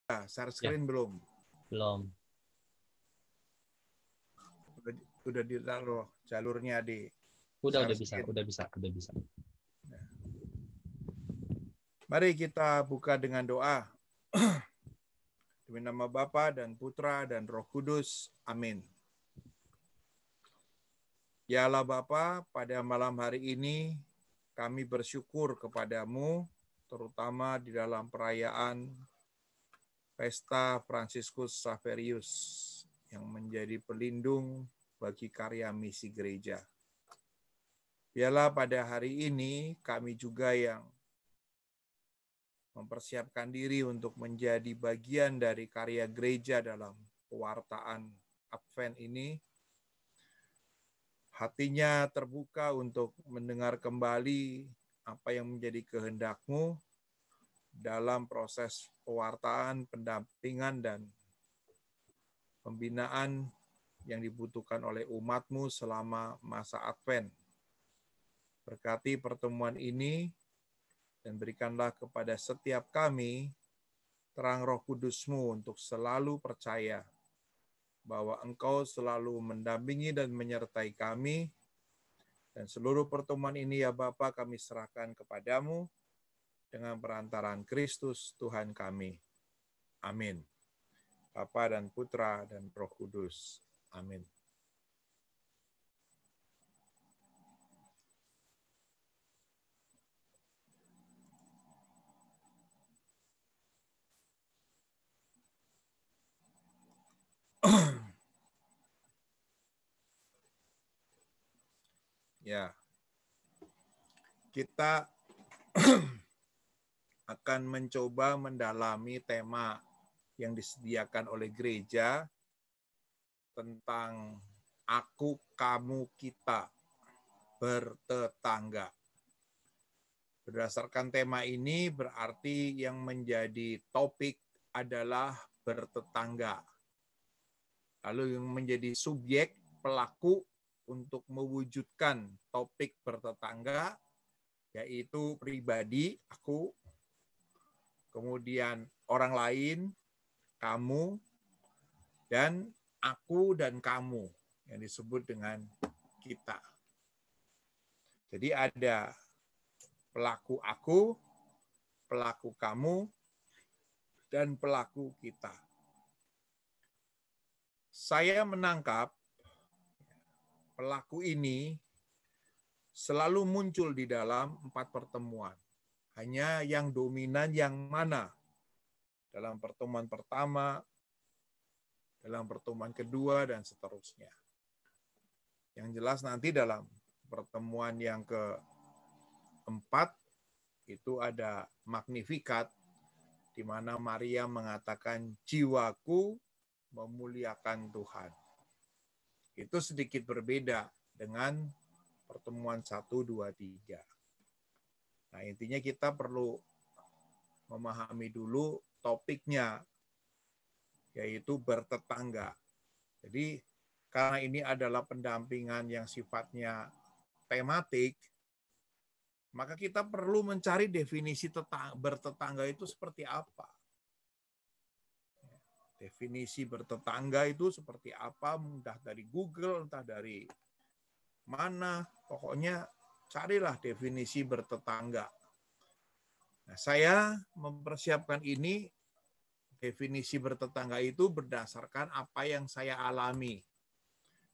share Ya, screen belum? belum. Udah ditaruh jalurnya di Udah share bisa, screen. udah bisa. Mari kita buka dengan doa. Demi nama Bapa dan Putra dan Roh Kudus. Amin. Ya Allah Bapa, pada malam hari ini kami bersyukur kepadamu, terutama di dalam perayaan Pesta Fransiskus Xaverius yang menjadi pelindung bagi karya misi gereja. Biarlah pada hari ini kami juga yang mempersiapkan diri untuk menjadi bagian dari karya gereja dalam pewartaan Advent ini, hatinya terbuka untuk mendengar kembali apa yang menjadi kehendak-Mu dalam proses pewartaan, pendampingan, dan pembinaan yang dibutuhkan oleh umat-Mu selama masa Advent. Berkati pertemuan ini dan berikanlah kepada setiap kami terang Roh Kudus-Mu untuk selalu percaya bahwa Engkau selalu mendampingi dan menyertai kami. Dan seluruh pertemuan ini ya Bapa kami serahkan kepadamu dengan perantaraan Kristus Tuhan kami. Amin. Bapa dan Putra dan Roh Kudus. Amin. Ya, kita akan mencoba mendalami tema yang disediakan oleh gereja tentang aku, kamu, kita, bertetangga. Berdasarkan tema ini berarti yang menjadi topik adalah bertetangga. Lalu yang menjadi subjek pelaku untuk mewujudkan topik bertetangga yaitu pribadi, aku, kemudian orang lain, kamu, dan aku dan kamu yang disebut dengan kita. Jadi ada pelaku aku, pelaku kamu, dan pelaku kita. Saya menangkap pelaku ini selalu muncul di dalam 4 pertemuan. Hanya yang dominan yang mana? Dalam pertemuan pertama, dalam pertemuan kedua, dan seterusnya. Yang jelas nanti dalam pertemuan yang keempat, itu ada Magnificat, di mana Maria mengatakan, jiwaku memuliakan Tuhan. Itu sedikit berbeda dengan pertemuan 1, 2, 3. Nah, intinya kita perlu memahami dulu topiknya, yaitu bertetangga. Jadi, karena ini adalah pendampingan yang sifatnya tematik, maka kita perlu mencari definisi bertetangga itu seperti apa. Definisi bertetangga itu seperti apa, entah dari Google, entah dari mana, pokoknya carilah definisi bertetangga. Nah, saya mempersiapkan ini, definisi bertetangga itu berdasarkan apa yang saya alami.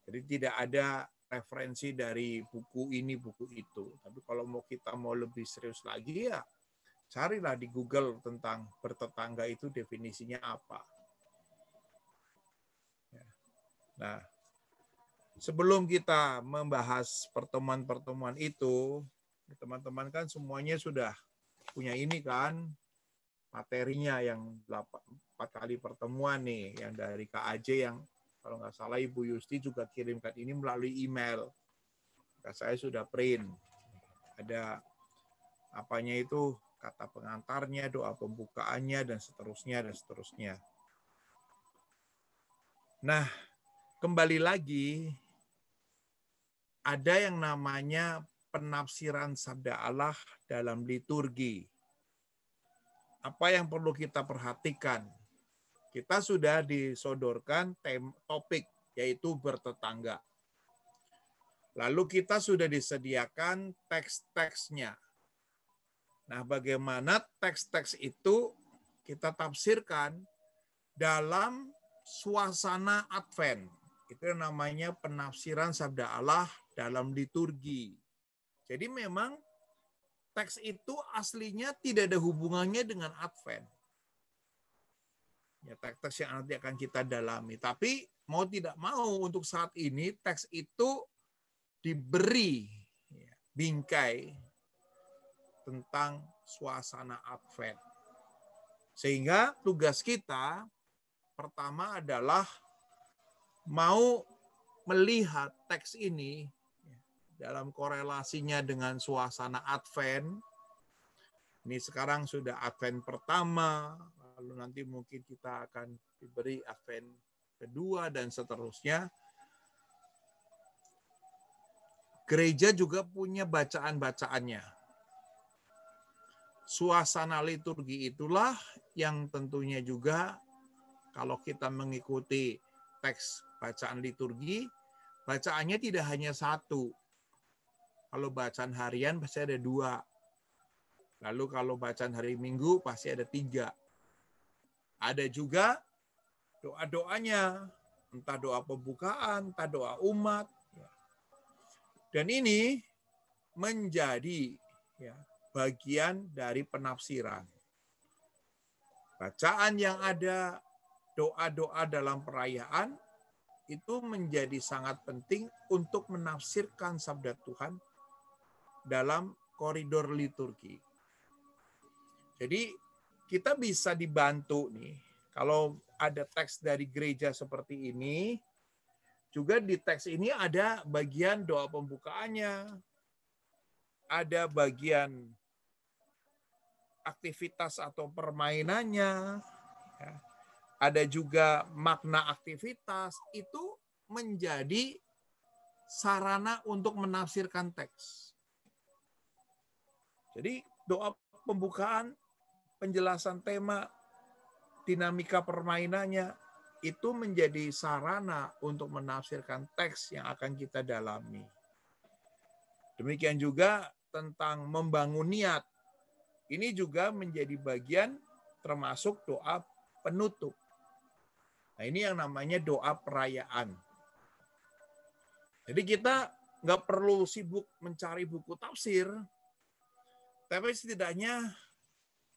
Jadi tidak ada referensi dari buku ini, buku itu. Tapi kalau kita mau lebih serius lagi, ya carilah di Google tentang bertetangga itu definisinya apa. Nah, sebelum kita membahas pertemuan-pertemuan itu, teman-teman kan semuanya sudah punya ini kan, materinya yang 4 kali pertemuan nih, yang dari KAJ yang kalau nggak salah Ibu Yusti juga kirimkan ini melalui email. Saya sudah print. Ada apanya itu, kata pengantarnya, doa pembukaannya, dan seterusnya, dan seterusnya. Nah, kembali lagi, ada yang namanya penafsiran sabda Allah dalam liturgi. Apa yang perlu kita perhatikan? kita sudah disodorkan topik, yaitu bertetangga. Lalu kita sudah disediakan teks-teksnya. Nah, bagaimana teks-teks itu kita tafsirkan dalam suasana Advent. Itu namanya penafsiran sabda Allah dalam liturgi. Jadi memang teks itu aslinya tidak ada hubungannya dengan Advent. Ya, teks-teks yang nanti akan kita dalami. Tapi mau tidak mau untuk saat ini teks itu diberi bingkai tentang suasana Advent. Sehingga tugas kita pertama adalah mau melihat teks ini dalam korelasinya dengan suasana Advent. Ini sekarang sudah Advent pertama, lalu nanti mungkin kita akan diberi Advent kedua dan seterusnya. Gereja juga punya bacaan-bacaannya. Suasana liturgi itulah yang tentunya juga kalau kita mengikuti teks bacaan liturgi, bacaannya tidak hanya satu. Kalau bacaan harian pasti ada 2. Lalu kalau bacaan hari Minggu pasti ada 3. Ada juga doa-doanya, entah doa pembukaan, entah doa umat. Dan ini menjadi bagian dari penafsiran. Bacaan yang ada, doa-doa dalam perayaan, itu menjadi sangat penting untuk menafsirkan sabda Tuhan dalam koridor liturgi. Jadi kita bisa dibantu nih, kalau ada teks dari gereja seperti ini, juga di teks ini ada bagian doa pembukaannya, ada bagian aktivitas atau permainannya, ada juga makna aktivitas, itu menjadi sarana untuk menafsirkan teks. Jadi doa pembukaan, penjelasan tema, dinamika permainannya, itu menjadi sarana untuk menafsirkan teks yang akan kita dalami. Demikian juga tentang membangun niat. Ini juga menjadi bagian termasuk doa penutup. Nah, ini yang namanya doa perayaan. Jadi kita nggak perlu sibuk mencari buku tafsir, tapi setidaknya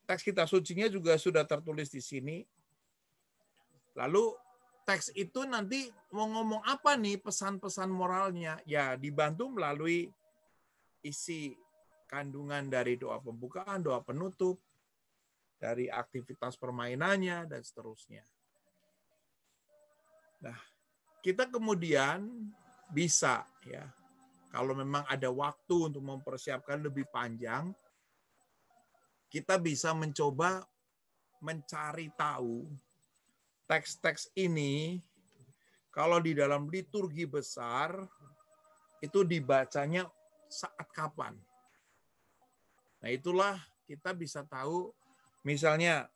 teks kitab sucinya juga sudah tertulis di sini. Lalu teks itu nanti mau ngomong apa nih pesan-pesan moralnya? Ya dibantu melalui isi kandungan dari doa pembukaan, doa penutup, dari aktivitas permainannya, dan seterusnya. Nah, kita kemudian bisa, kalau memang ada waktu untuk mempersiapkan lebih panjang, kita bisa mencoba mencari tahu teks-teks ini, kalau di dalam liturgi besar, itu dibacanya saat kapan. Nah, itulah kita bisa tahu, misalnya,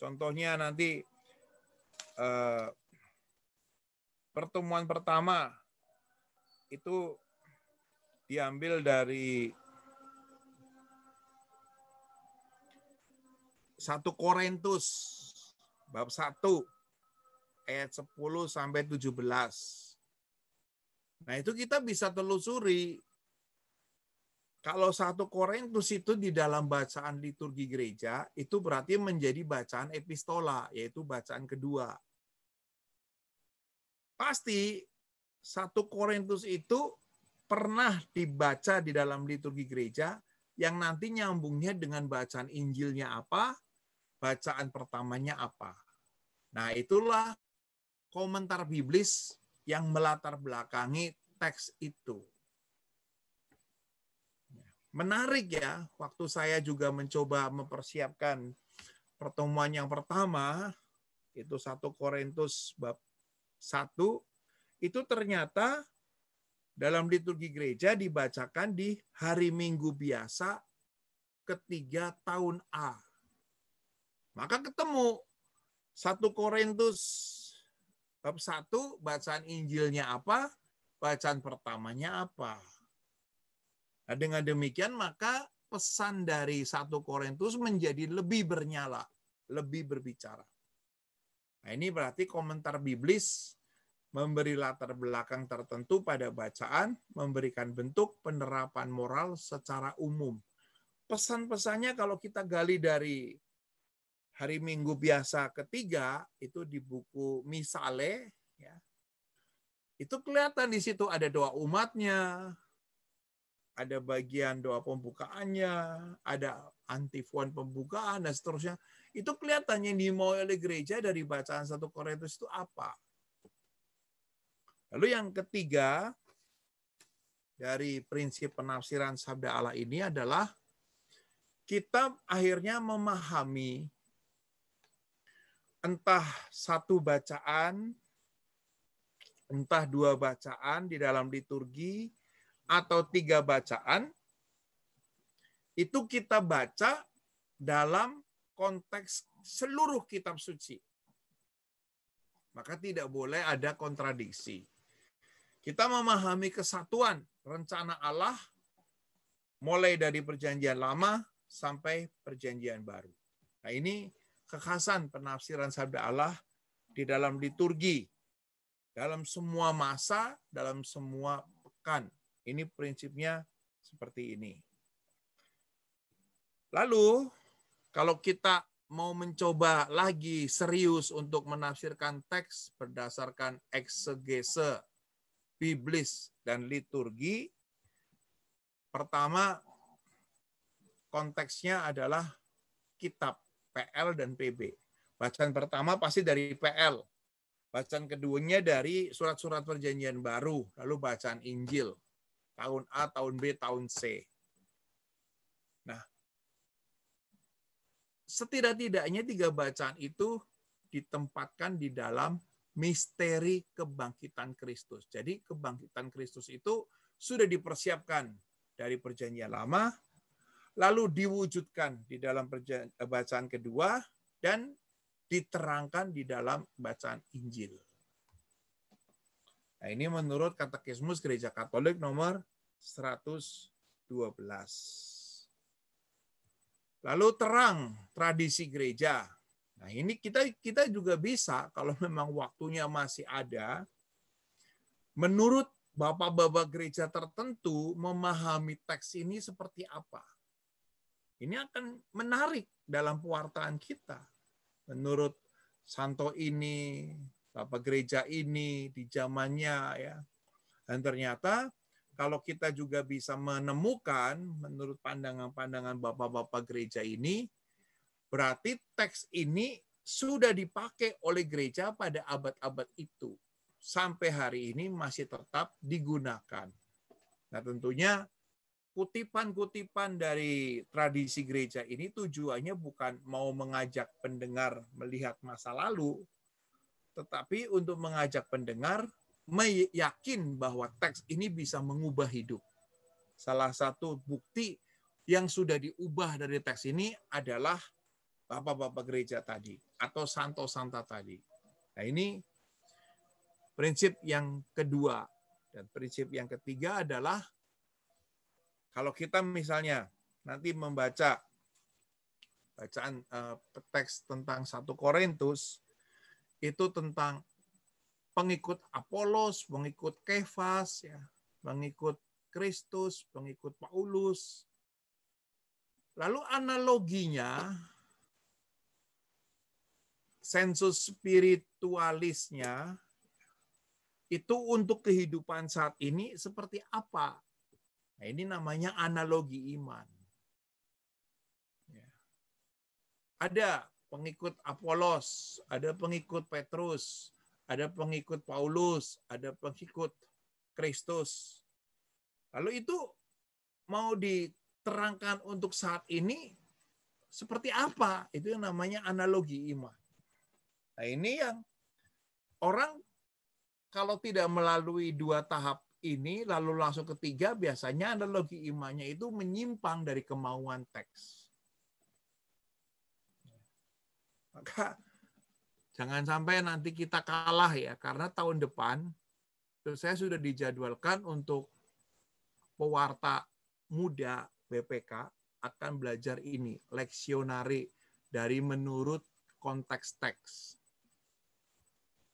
contohnya nanti pertemuan pertama itu diambil dari 1 Korintus bab 1 ayat 10 sampai 17. Nah, itu kita bisa telusuri. Kalau 1 Korintus itu di dalam bacaan liturgi gereja, itu berarti menjadi bacaan epistola, yaitu bacaan kedua. Pasti 1 Korintus itu pernah dibaca di dalam liturgi gereja, yang nanti nyambungnya dengan bacaan Injilnya apa, bacaan pertamanya apa. Nah, itulah komentar biblis yang melatar belakangi teks itu. Menarik ya, waktu saya juga mencoba mempersiapkan pertemuan yang pertama, itu 1 Korintus bab 1, itu ternyata dalam liturgi gereja dibacakan di hari Minggu biasa ketiga tahun A. Maka ketemu 1 Korintus bab 1, bacaan Injilnya apa? Bacaan pertamanya apa? Nah, dengan demikian maka pesan dari 1 Korintus menjadi lebih bernyala, lebih berbicara. Nah, ini berarti komentar biblis memberi latar belakang tertentu pada bacaan, memberikan bentuk penerapan moral secara umum. Pesan-pesannya kalau kita gali dari hari Minggu biasa ketiga, itu di buku Misale, ya, itu kelihatan di situ ada doa umatnya, ada bagian doa pembukaannya, ada antifon pembukaan, dan seterusnya. Itu kelihatan yang dimau oleh gereja dari bacaan 1 Korintus itu apa. Lalu yang ketiga, dari prinsip penafsiran sabda Allah ini adalah kita akhirnya memahami entah satu bacaan, entah dua bacaan di dalam liturgi, atau 3 bacaan, itu kita baca dalam konteks seluruh kitab suci. Maka tidak boleh ada kontradiksi. Kita memahami kesatuan rencana Allah mulai dari perjanjian lama sampai perjanjian baru. Nah, ini kekhasan penafsiran sabda Allah di dalam liturgi, dalam semua masa, dalam semua pekan. Ini prinsipnya seperti ini. Lalu, kalau kita mau mencoba lagi serius untuk menafsirkan teks berdasarkan eksegese, biblis, dan liturgi, pertama konteksnya adalah kitab PL dan PB. Bacaan pertama pasti dari PL. Bacaan keduanya dari surat-surat perjanjian baru, lalu bacaan Injil. Tahun A, tahun B, tahun C. Nah, setidak-tidaknya 3 bacaan itu ditempatkan di dalam misteri kebangkitan Kristus. Jadi kebangkitan Kristus itu sudah dipersiapkan dari perjanjian lama, lalu diwujudkan di dalam bacaan kedua, dan diterangkan di dalam bacaan Injil. Nah, ini menurut Katekismus Gereja Katolik nomor 112. Lalu terang tradisi gereja. Nah, ini kita juga bisa, kalau memang waktunya masih ada, menurut bapak-bapak gereja tertentu memahami teks ini seperti apa. Ini akan menarik dalam pewartaan kita. Menurut Santo ini, bapak gereja ini di zamannya, ya. Dan ternyata kalau kita juga bisa menemukan menurut pandangan-pandangan bapak-bapak gereja ini, berarti teks ini sudah dipakai oleh gereja pada abad-abad itu. Sampai hari ini masih tetap digunakan. Nah, tentunya kutipan-kutipan dari tradisi gereja ini tujuannya bukan mau mengajak pendengar melihat masa lalu, tetapi untuk mengajak pendengar meyakin bahwa teks ini bisa mengubah hidup. Salah satu bukti yang sudah diubah dari teks ini adalah bapak-bapak gereja tadi atau santo-santa tadi. Nah, ini prinsip yang kedua. Dan prinsip yang ketiga adalah kalau kita misalnya nanti membaca bacaan teks tentang 1 Korintus, itu tentang pengikut Apolos, pengikut Kefas, ya, pengikut Kristus, pengikut Paulus. Lalu analoginya, sensus spiritualisnya, itu untuk kehidupan saat ini seperti apa? Nah, ini namanya analogi iman. Ada pengikut Apolos, ada pengikut Petrus, ada pengikut Paulus, ada pengikut Kristus. Lalu itu mau diterangkan untuk saat ini seperti apa? Itu yang namanya analogi iman. Nah, ini yang orang kalau tidak melalui 2 tahap ini, lalu langsung ketiga, biasanya analogi imannya itu menyimpang dari kemauan teks. Maka Jangan sampai nanti kita kalah ya, karena tahun depan saya sudah dijadwalkan untuk pewarta muda BPK akan belajar ini, leksionari dari menurut konteks teks.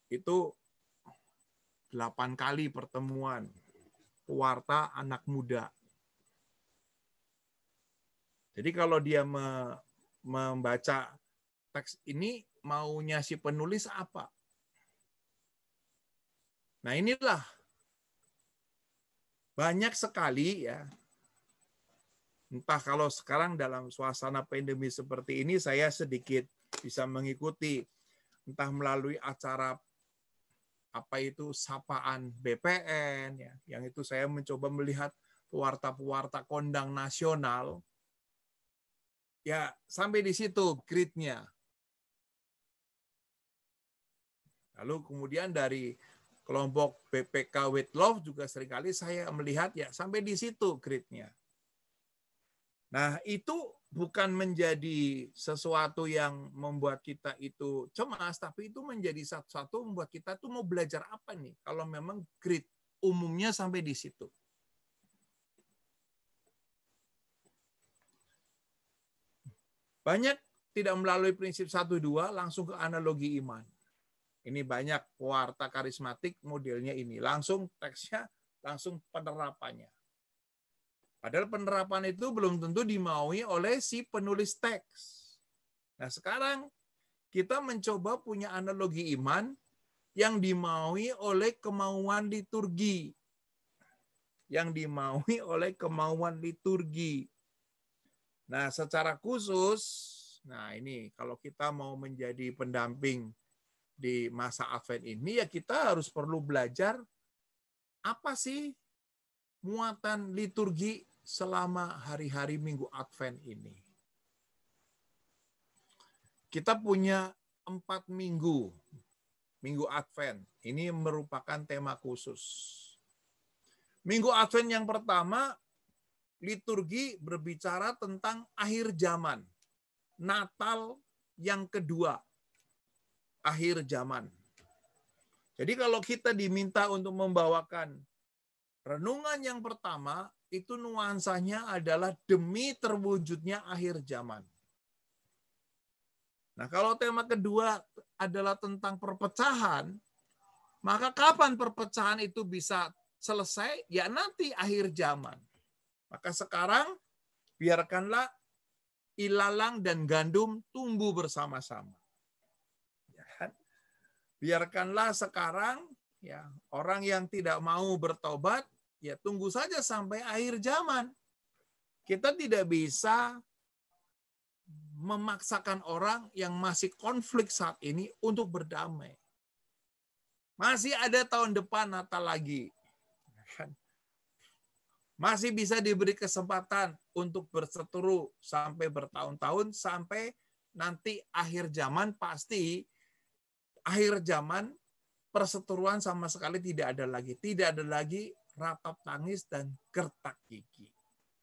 Itu 8 kali pertemuan pewarta anak muda. Jadi kalau dia membaca teks ini, maunya si penulis apa? Nah, inilah banyak sekali ya. Entah kalau sekarang dalam suasana pandemi seperti ini saya sedikit bisa mengikuti entah melalui acara apa itu sapaan BPN ya, yang itu saya mencoba melihat pewarta-pewarta kondang nasional. Ya, sampai di situ grid-nya. Lalu kemudian dari kelompok BPK with Love juga seringkali saya melihat ya sampai di situ grid-nya. Nah, itu bukan menjadi sesuatu yang membuat kita itu cemas, tapi itu menjadi satu-satu membuat kita tuh mau belajar apa nih kalau memang grid umumnya sampai di situ. Banyak tidak melalui prinsip 1-2 langsung ke analogi iman. Ini banyak pewarta karismatik modelnya ini. Langsung teksnya, langsung penerapannya. Padahal penerapan itu belum tentu dimaui oleh si penulis teks. Nah sekarang kita mencoba punya analogi iman yang dimaui oleh kemauan liturgi. Yang dimaui oleh kemauan liturgi. Nah, secara khusus, nah ini kalau kita mau menjadi pendamping di masa Advent ini, ya kita harus perlu belajar apa sih muatan liturgi selama hari-hari Minggu Advent ini. Kita punya 4 minggu, Minggu Advent. Ini merupakan tema khusus. Minggu Advent yang pertama, liturgi berbicara tentang akhir zaman. Natal yang kedua, akhir zaman. Jadi kalau kita diminta untuk membawakan renungan yang pertama, itu nuansanya adalah demi terwujudnya akhir zaman. Nah, kalau tema kedua adalah tentang perpecahan, maka kapan perpecahan itu bisa selesai? Ya nanti akhir zaman. Maka sekarang biarkanlah ilalang dan gandum tumbuh bersama-sama. Biarkanlah sekarang ya orang yang tidak mau bertobat ya tunggu saja sampai akhir zaman. Kita tidak bisa memaksakan orang yang masih konflik saat ini untuk berdamai. Masih ada tahun depan Natal lagi. Masih bisa diberi kesempatan untuk berseteru sampai bertahun-tahun, sampai nanti akhir zaman pasti akhir zaman perseteruan sama sekali tidak ada lagi. Tidak ada lagi ratap tangis dan gertak gigi.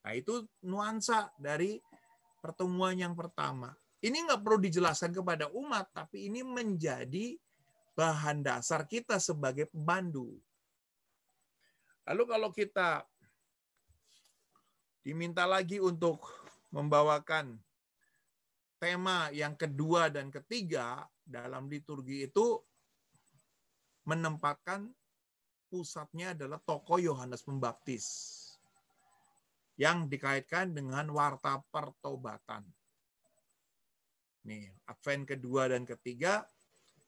Nah itu nuansa dari pertemuan yang pertama. Ini nggak perlu dijelaskan kepada umat, tapi ini menjadi bahan dasar kita sebagai pemandu. Lalu kalau kita diminta lagi untuk membawakan tema yang kedua dan ketiga dalam liturgi itu menempatkan pusatnya adalah tokoh Yohanes Pembaptis yang dikaitkan dengan warta pertobatan. Nih, Advent kedua dan ketiga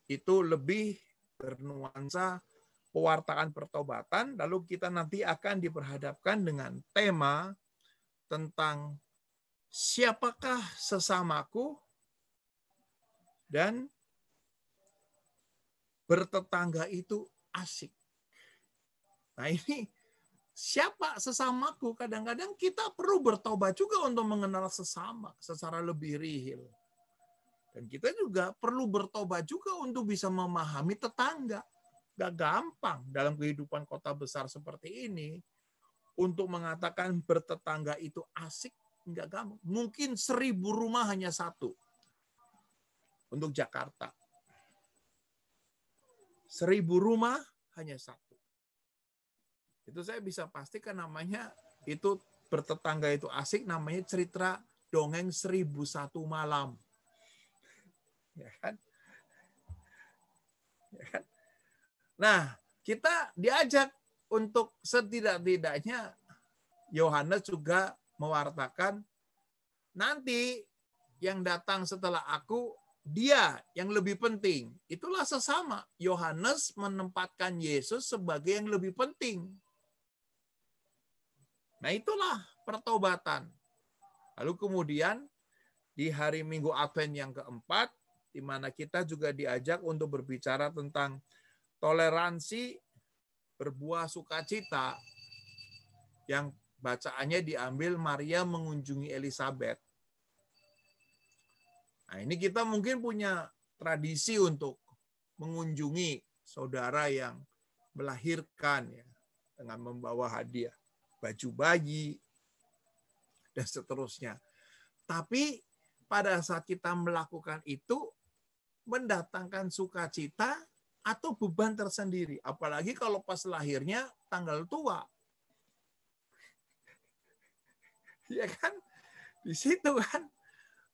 itu lebih bernuansa pewartaan pertobatan, lalu kita nanti akan diperhadapkan dengan tema tentang siapakah sesamaku dan bertetangga itu asik. Nah ini siapa sesamaku? Kadang-kadang kita perlu bertobat juga untuk mengenal sesama secara lebih real. Dan kita juga perlu bertobat juga untuk bisa memahami tetangga. Gak gampang dalam kehidupan kota besar seperti ini untuk mengatakan bertetangga itu asik. Nggak gampang. Mungkin 1000 rumah hanya satu untuk Jakarta. 1000 rumah hanya satu. Itu saya bisa pastikan namanya itu bertetangga itu asik, namanya cerita dongeng 1001 malam. Ya kan? Ya kan? Nah, kita diajak untuk setidak-tidaknya Yohanes juga mewartakan nanti yang datang setelah aku, dia yang lebih penting. Itulah sesama. Yohanes menempatkan Yesus sebagai yang lebih penting. Nah, itulah pertobatan. Lalu kemudian di hari Minggu Advent yang keempat, di mana kita juga diajak untuk berbicara tentang toleransi berbuah sukacita, yang bacaannya diambil Maria mengunjungi Elizabeth. Nah, ini kita mungkin punya tradisi untuk mengunjungi saudara yang melahirkan ya, dengan membawa hadiah, baju bayi, dan seterusnya. Tapi pada saat kita melakukan itu, mendatangkan sukacita atau beban tersendiri. Apalagi kalau pas lahirnya tanggal tua. Ya kan? Di situ kan.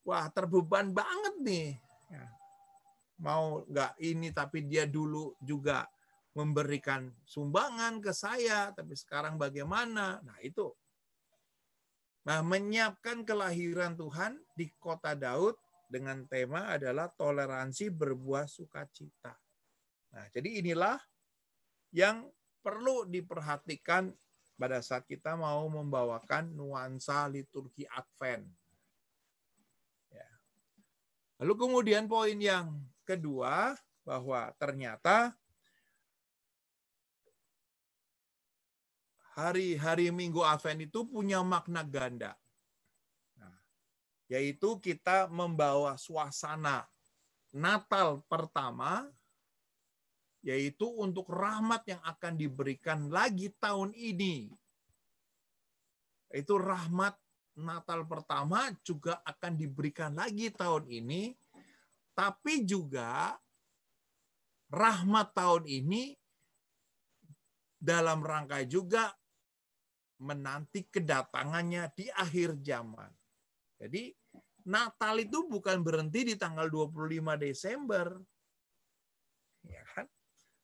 Wah, terbeban banget nih. Mau nggak ini, tapi dia dulu juga memberikan sumbangan ke saya, tapi sekarang bagaimana? Nah, itu. Nah, menyiapkan kelahiran Tuhan di kota Daud dengan tema adalah toleransi berbuah sukacita. Nah, jadi inilah yang perlu diperhatikan pada saat kita mau membawakan nuansa liturgi Advent. Ya. Lalu kemudian poin yang kedua, bahwa ternyata hari-hari Minggu Advent itu punya makna ganda. Nah, yaitu kita membawa suasana Natal pertama, yaitu untuk rahmat yang akan diberikan lagi tahun ini. Itu rahmat Natal pertama juga akan diberikan lagi tahun ini, tapi juga rahmat tahun ini dalam rangka juga menanti kedatangannya di akhir zaman. Jadi Natal itu bukan berhenti di tanggal 25 Desember. Ya kan?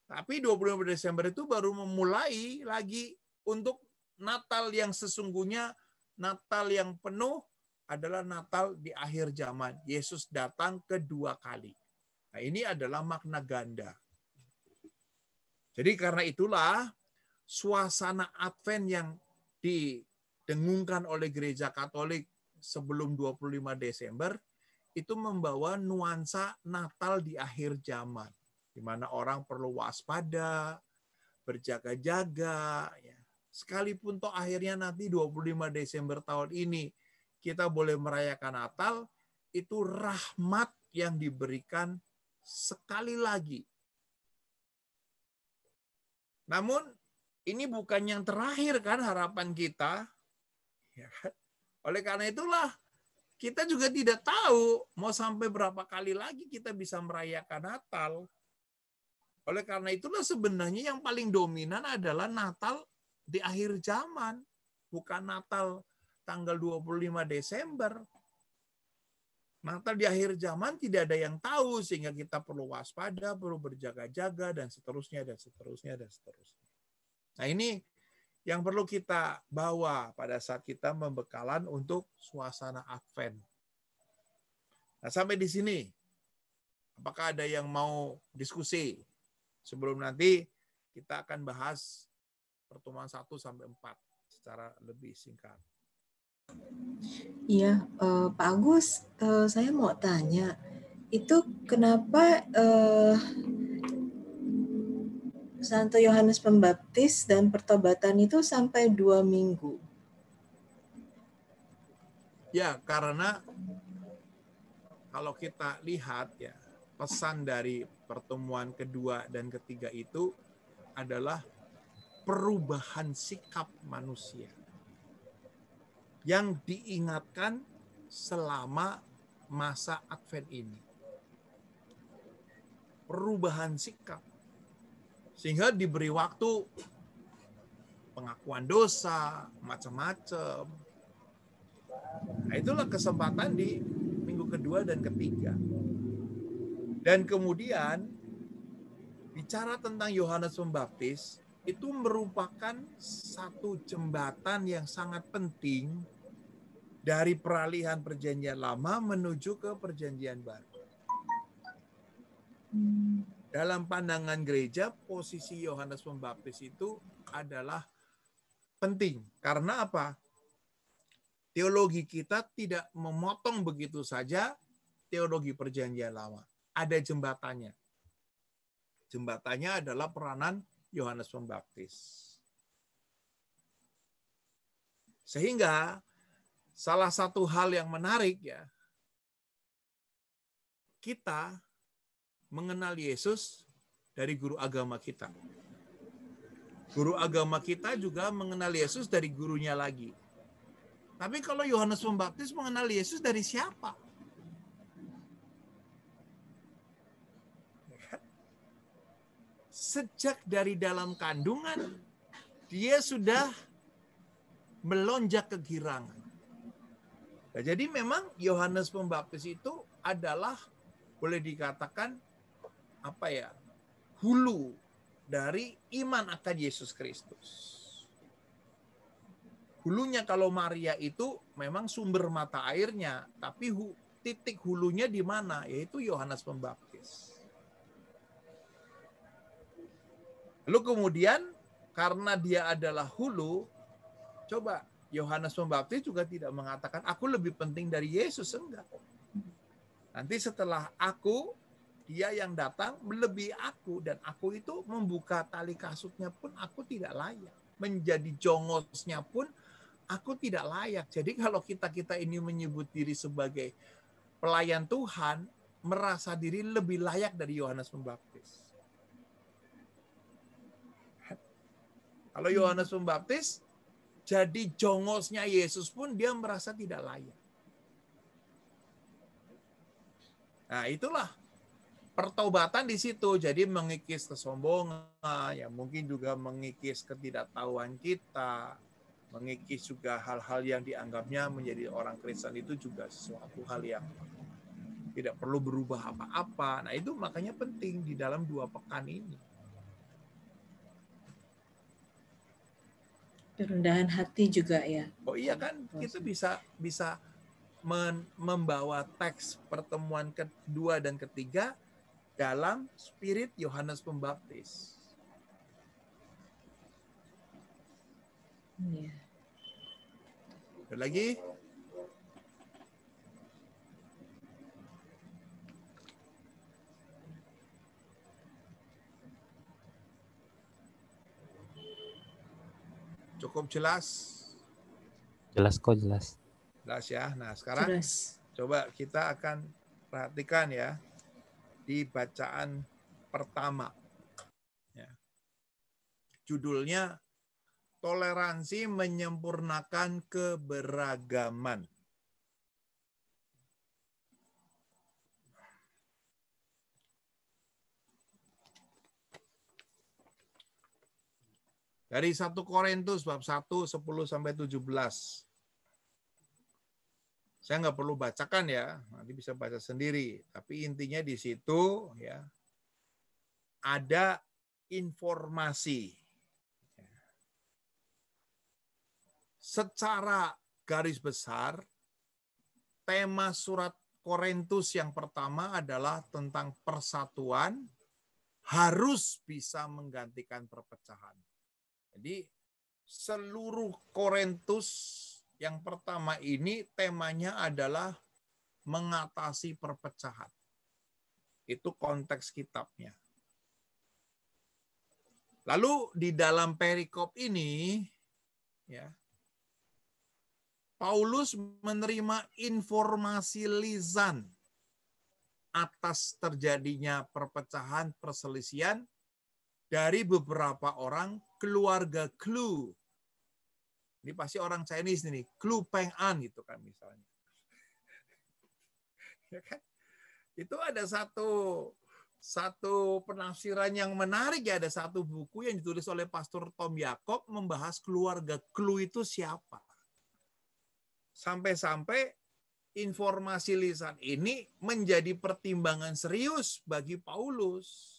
Tapi 25 Desember itu baru memulai lagi untuk Natal yang sesungguhnya, Natal yang penuh adalah Natal di akhir zaman. Yesus datang kedua kali. Nah, ini adalah makna ganda. Jadi karena itulah suasana Advent yang didengungkan oleh Gereja Katolik sebelum 25 Desember itu membawa nuansa Natal di akhir zaman, di mana orang perlu waspada, berjaga-jaga. Ya. Sekalipun toh akhirnya nanti 25 Desember tahun ini kita boleh merayakan Natal, itu rahmat yang diberikan sekali lagi. Namun ini bukan yang terakhir kan harapan kita. Ya. Oleh karena itulah kita juga tidak tahu mau sampai berapa kali lagi kita bisa merayakan Natal. Oleh karena itulah sebenarnya yang paling dominan adalah Natal di akhir zaman, bukan Natal tanggal 25 Desember. Natal di akhir zaman tidak ada yang tahu, sehingga kita perlu waspada, perlu berjaga-jaga, dan seterusnya, dan seterusnya, dan seterusnya. Nah, ini yang perlu kita bawa pada saat kita membekalan untuk suasana Advent. Nah, sampai di sini, apakah ada yang mau diskusi? Sebelum nanti kita akan bahas pertemuan 1 sampai 4 secara lebih singkat. Iya, Pak Agus, saya mau tanya, itu kenapa Santo Yohanes Pembaptis dan pertobatan itu sampai 2 minggu? Ya, karena kalau kita lihat ya, pesan dari pertemuan kedua dan ketiga itu adalah perubahan sikap manusia yang diingatkan selama masa Advent ini. Perubahan sikap. Sehingga diberi waktu pengakuan dosa, macam-macam. Nah, itulah kesempatan di minggu kedua dan ketiga. Dan kemudian bicara tentang Yohanes Pembaptis, itu merupakan satu jembatan yang sangat penting dari peralihan perjanjian lama menuju ke perjanjian baru. Dalam pandangan gereja, posisi Yohanes Pembaptis itu adalah penting. Karena apa? Teologi kita tidak memotong begitu saja teologi perjanjian lama. Ada jembatannya. Jembatannya adalah peranan Yohanes Pembaptis. Sehingga salah satu hal yang menarik ya, kita mengenal Yesus dari guru agama kita. Guru agama kita juga mengenal Yesus dari gurunya lagi. Tapi kalau Yohanes Pembaptis mengenal Yesus dari siapa? Sejak dari dalam kandungan, dia sudah melonjak kegirangan. Nah, jadi memang Yohanes Pembaptis itu adalah boleh dikatakan hulu dari iman akan Yesus Kristus. Hulunya kalau Maria itu memang sumber mata airnya, tapi titik hulunya di mana? Yaitu Yohanes Pembaptis. Lalu kemudian karena dia adalah hulu, coba Yohanes Pembaptis juga tidak mengatakan aku lebih penting dari Yesus, enggak. Nanti setelah aku, dia yang datang melebihi aku, dan aku itu membuka tali kasutnya pun aku tidak layak. Menjadi jongosnya pun aku tidak layak. Jadi kalau kita ini menyebut diri sebagai pelayan Tuhan, merasa diri lebih layak dari Yohanes Pembaptis. Kalau Yohanes Pembaptis jadi jongosnya Yesus pun dia merasa tidak layak. Nah, itulah pertobatan di situ. Jadi mengikis kesombongan, ya mungkin juga mengikis ketidaktahuan kita, mengikis juga hal-hal yang dianggapnya menjadi orang Kristen itu juga sesuatu hal yang tidak perlu berubah apa-apa. Nah, itu makanya penting di dalam 2 pekan ini. Kerendahan hati juga ya. Oh iya kan, kita bisa membawa teks pertemuan kedua dan ketiga dalam spirit Yohanes Pembaptis. Iya. Ada lagi? Cukup jelas? Jelas kok, jelas. Jelas ya. Nah, sekarang coba kita akan perhatikan ya di bacaan pertama. Ya. Judulnya Toleransi Menyempurnakan Keberagaman. Dari 1 Korintus bab 1, 10-17. Saya nggak perlu bacakan ya, nanti bisa baca sendiri. Tapi intinya di situ ya ada informasi. Secara garis besar, tema surat Korintus yang pertama adalah tentang persatuan harus bisa menggantikan perpecahan. Jadi seluruh Korintus yang pertama ini temanya adalah mengatasi perpecahan. Itu konteks kitabnya. Lalu di dalam perikop ini ya Paulus menerima informasi lisan atas terjadinya perpecahan, perselisihan dari beberapa orang keluarga Klu. Ini pasti orang Chinese nih, Klu Peng An gitu kan misalnya. Ya kan? Itu ada satu satu penafsiran yang menarik ya, ada satu buku yang ditulis oleh Pastor Tom Yakob membahas keluarga Clue itu siapa. Sampai-sampai informasi lisan ini menjadi pertimbangan serius bagi Paulus.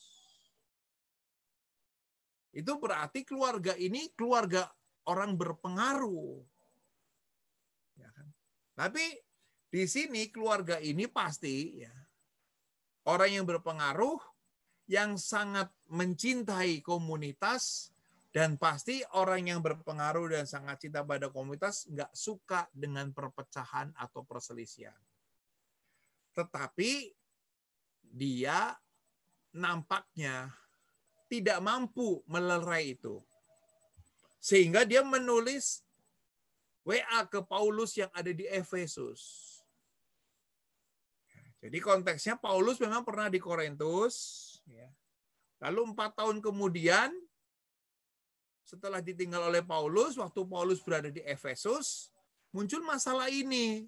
Itu berarti keluarga ini keluarga orang berpengaruh. Ya kan? Tapi di sini keluarga ini pasti ya, orang yang berpengaruh, yang sangat mencintai komunitas, dan pasti orang yang berpengaruh dan sangat cinta pada komunitas nggak suka dengan perpecahan atau perselisihan. Tetapi dia nampaknya tidak mampu melerai itu. Sehingga dia menulis WA ke Paulus yang ada di Efesus. Jadi konteksnya Paulus memang pernah di Korintus. Lalu 4 tahun kemudian, setelah ditinggal oleh Paulus, waktu Paulus berada di Efesus, muncul masalah ini.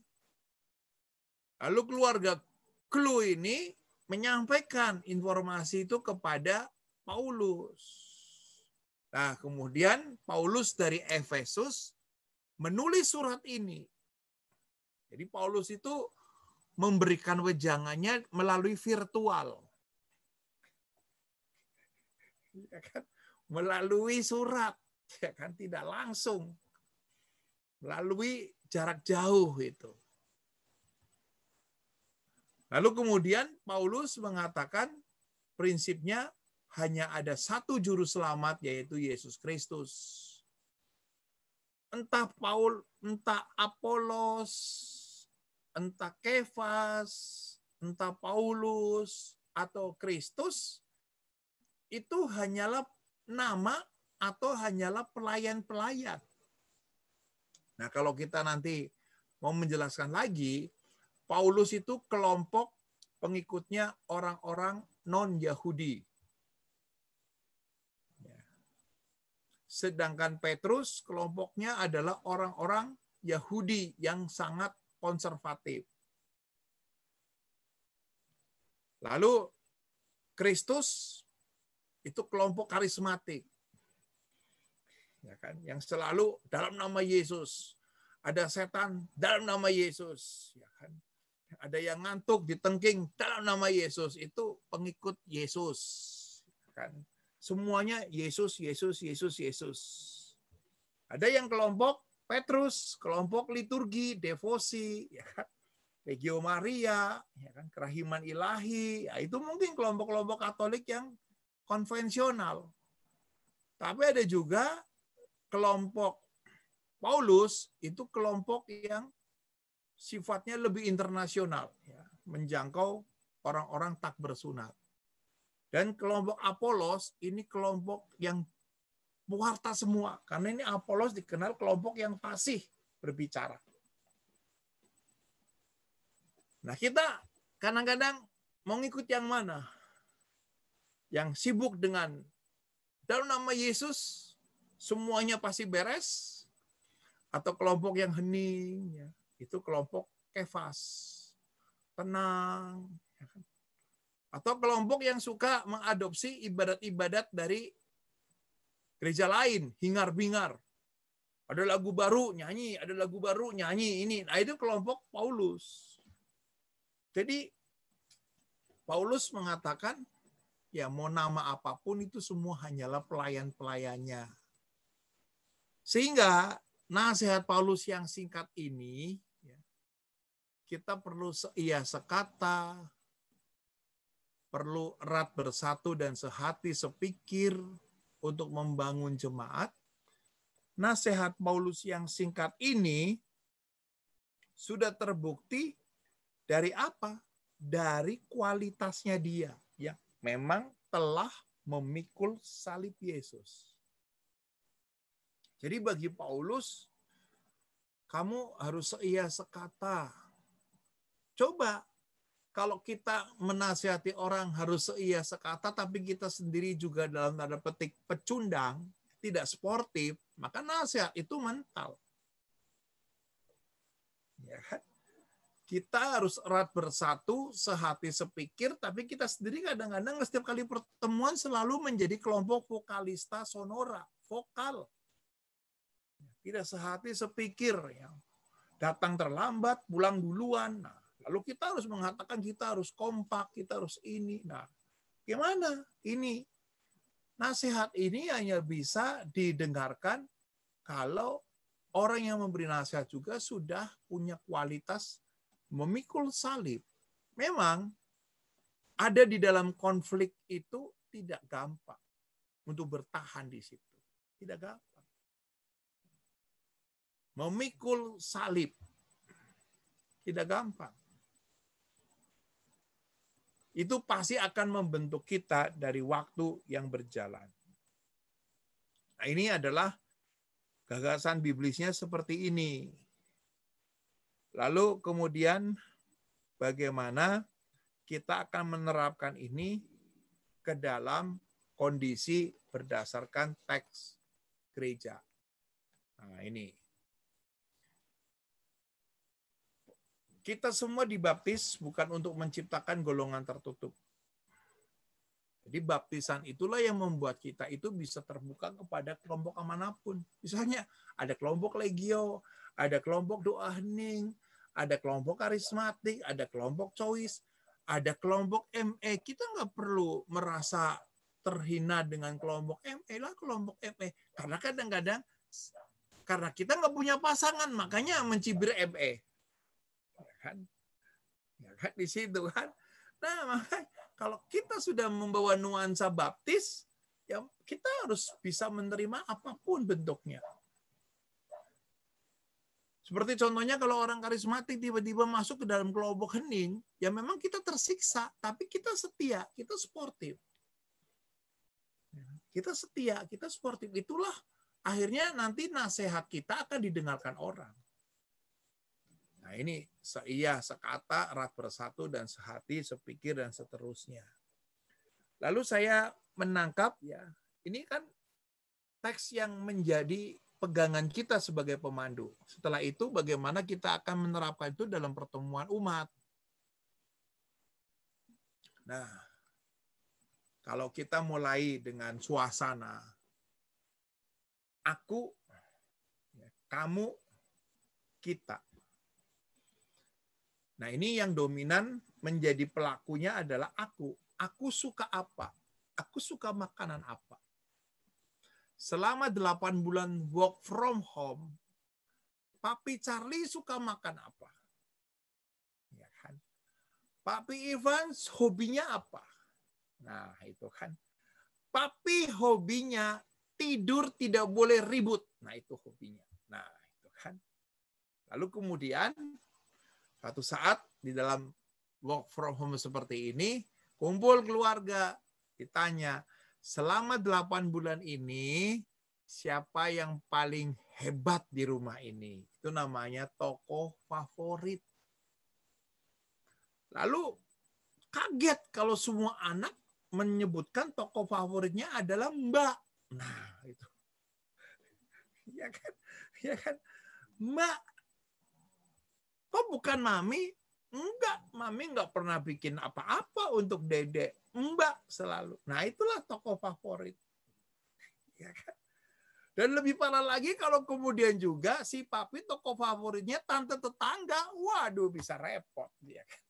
Lalu keluarga Clue ini menyampaikan informasi itu kepada Paulus. Nah, kemudian Paulus dari Efesus menulis surat ini. Jadi Paulus itu memberikan wejangannya melalui virtual. Ya kan? Melalui surat, ya kan, tidak langsung. Melalui jarak jauh itu. Lalu kemudian Paulus mengatakan prinsipnya hanya ada satu juru selamat, yaitu Yesus Kristus. Entah Apolos, entah Kefas, entah Paulus, atau Kristus, itu hanyalah nama atau hanyalah pelayan-pelayan. Nah, kalau kita nanti mau menjelaskan lagi, Paulus itu kelompok pengikutnya orang-orang non-Yahudi. Sedangkan Petrus kelompoknya adalah orang-orang Yahudi yang sangat konservatif. Lalu Kristus itu kelompok karismatik. Ya kan, yang selalu dalam nama Yesus. Ada setan dalam nama Yesus, ya kan. Ada yang ngantuk ditengking dalam nama Yesus, itu pengikut Yesus, kan. Semuanya Yesus, Yesus, Yesus, Yesus. Ada yang kelompok Petrus, kelompok liturgi, devosi, ya kan. Legio Maria, ya kan, kerahiman ilahi, ya, itu mungkin kelompok-kelompok Katolik yang konvensional. Tapi ada juga kelompok Paulus, itu kelompok yang sifatnya lebih internasional, ya, menjangkau orang-orang tak bersunat. Dan kelompok Apolos ini kelompok yang pewarta semua, karena ini Apolos dikenal kelompok yang fasih berbicara. Nah, kita kadang-kadang mau ngikut yang mana? Yang sibuk dengan dalam nama Yesus semuanya pasti beres, atau kelompok yang hening, ya, itu kelompok Kefas, tenang. Atau kelompok yang suka mengadopsi ibadat-ibadat dari gereja lain, hingar-bingar. Ada lagu baru, nyanyi, ada lagu baru, nyanyi, ini. Nah, itu kelompok Paulus. Jadi, Paulus mengatakan, ya mau nama apapun itu semua hanyalah pelayan-pelayannya. Sehingga nasihat Paulus yang singkat ini, kita perlu seia sekata, perlu erat bersatu dan sehati sepikir untuk membangun jemaat. Nasihat Paulus yang singkat ini sudah terbukti dari apa? Dari kualitasnya dia, yang memang telah memikul salib Yesus. Jadi bagi Paulus, kamu harus seia sekata. Coba kalau kita menasihati orang harus seia sekata, tapi kita sendiri juga dalam tanda petik pecundang, tidak sportif, maka nasihat itu mental. Ya kan? Kita harus erat bersatu, sehati sepikir, tapi kita sendiri kadang-kadang setiap kali pertemuan selalu menjadi kelompok vokalista sonora, vokal. Tidak sehati sepikir, ya. Datang terlambat, pulang duluan. Nah, lalu kita harus mengatakan kita harus kompak, kita harus ini. Nah, gimana? Ini nasihat ini hanya bisa didengarkan kalau orang yang memberi nasihat juga sudah punya kualitas memikul salib. Memang ada di dalam konflik itu tidak gampang untuk bertahan di situ. Tidak gampang. Memikul salib tidak gampang. Itu pasti akan membentuk kita dari waktu yang berjalan. Nah, ini adalah gagasan biblisnya seperti ini. Lalu kemudian bagaimana kita akan menerapkan ini ke dalam kondisi berdasarkan teks gereja. Nah, ini. Kita semua dibaptis bukan untuk menciptakan golongan tertutup. Jadi baptisan itulah yang membuat kita itu bisa terbuka kepada kelompok manapun. Misalnya ada kelompok legio, ada kelompok doa hening, ada kelompok karismatik, ada kelompok choice, ada kelompok ME. Kita nggak perlu merasa terhina dengan kelompok ME lah, kelompok ME. Karena kadang-kadang karena kita nggak punya pasangan, makanya mencibir ME. Ya kan di situ kan. Nah, makanya kalau kita sudah membawa nuansa baptis, ya kita harus bisa menerima apapun bentuknya. Seperti contohnya kalau orang karismatik tiba-tiba masuk ke dalam kelompok hening, ya memang kita tersiksa, tapi kita setia, kita sportif. Kita setia, kita sportif. Itulah akhirnya nanti nasihat kita akan didengarkan orang. Nah ini seia, sekata, erat bersatu, dan sehati, sepikir, dan seterusnya. Lalu saya menangkap, ya ini kan teks yang menjadi pegangan kita sebagai pemandu. Setelah itu bagaimana kita akan menerapkan itu dalam pertemuan umat. Nah, kalau kita mulai dengan suasana, aku, kamu, kita. Nah, ini yang dominan menjadi pelakunya adalah aku. Aku suka apa? Aku suka makanan apa? Selama 8 bulan work from home, Papi Charlie suka makan apa? Ya kan? Papi Evans hobinya apa? Nah, itu kan. Papi hobinya tidur tidak boleh ribut. Nah, itu hobinya. Nah, itu kan. Lalu kemudian suatu saat di dalam work from home seperti ini, kumpul keluarga, ditanya, selama 8 bulan ini, siapa yang paling hebat di rumah ini? Itu namanya tokoh favorit. Lalu kaget kalau semua anak menyebutkan tokoh favoritnya adalah Mbak. Nah, itu. Ya kan? Ya kan? Mbak. Kok bukan Mami? Enggak, Mami enggak pernah bikin apa-apa untuk Dedek. Mbak selalu. Nah, itulah tokoh favorit. Ya kan? Dan lebih parah lagi kalau kemudian juga si Papi tokoh favoritnya tante tetangga. Waduh, bisa repot dia kan.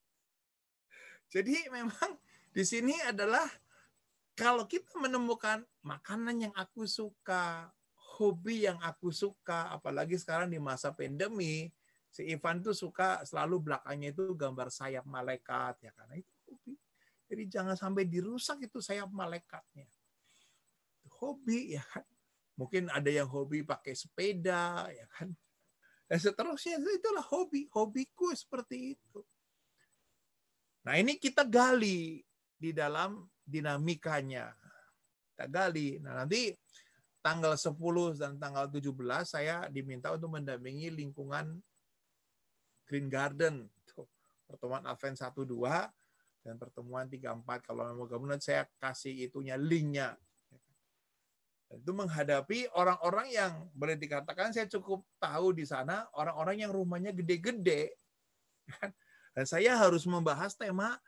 Jadi memang di sini adalah kalau kita menemukan makanan yang aku suka, hobi yang aku suka, apalagi sekarang di masa pandemi, si Ivan tuh suka selalu belakangnya itu gambar sayap malaikat, ya karena itu hobi. Jadi jangan sampai dirusak itu sayap malaikatnya. Hobi, ya kan. Mungkin ada yang hobi pakai sepeda, ya kan. Dan seterusnya itulah hobi, hobiku seperti itu. Nah ini kita gali di dalam dinamikanya. Kita gali. Nah nanti tanggal 10 dan tanggal 17 saya diminta untuk mendampingi lingkungan Green Garden. Pertemuan Advent 1-2 dan pertemuan 3-4. Kalau mau gabung saya kasih itunya linknya. Itu menghadapi orang-orang yang boleh dikatakan saya cukup tahu di sana, orang-orang yang rumahnya gede-gede. Dan saya harus membahas tema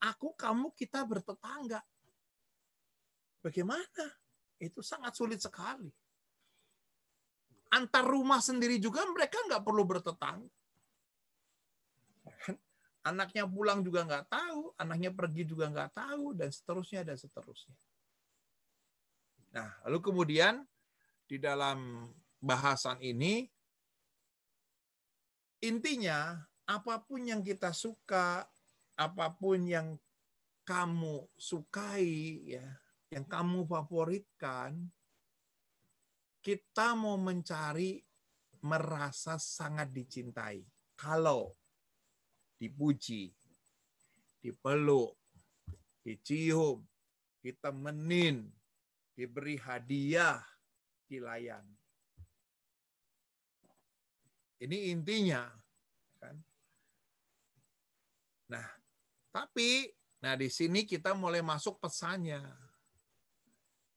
aku, kamu, kita bertetangga. Bagaimana? Itu sangat sulit sekali. Antar rumah sendiri juga mereka nggak perlu bertetangga. Anaknya pulang juga nggak tahu, anaknya pergi juga nggak tahu, dan seterusnya, dan seterusnya. Nah, lalu kemudian di dalam bahasan ini, intinya apapun yang kita suka, apapun yang kamu sukai, ya, yang kamu favoritkan, kita mau mencari merasa sangat dicintai. Kalau dipuji, dipeluk, dicium, ditemenin, diberi hadiah, dilayani. Ini intinya, kan? Nah, tapi di sini kita mulai masuk pesannya.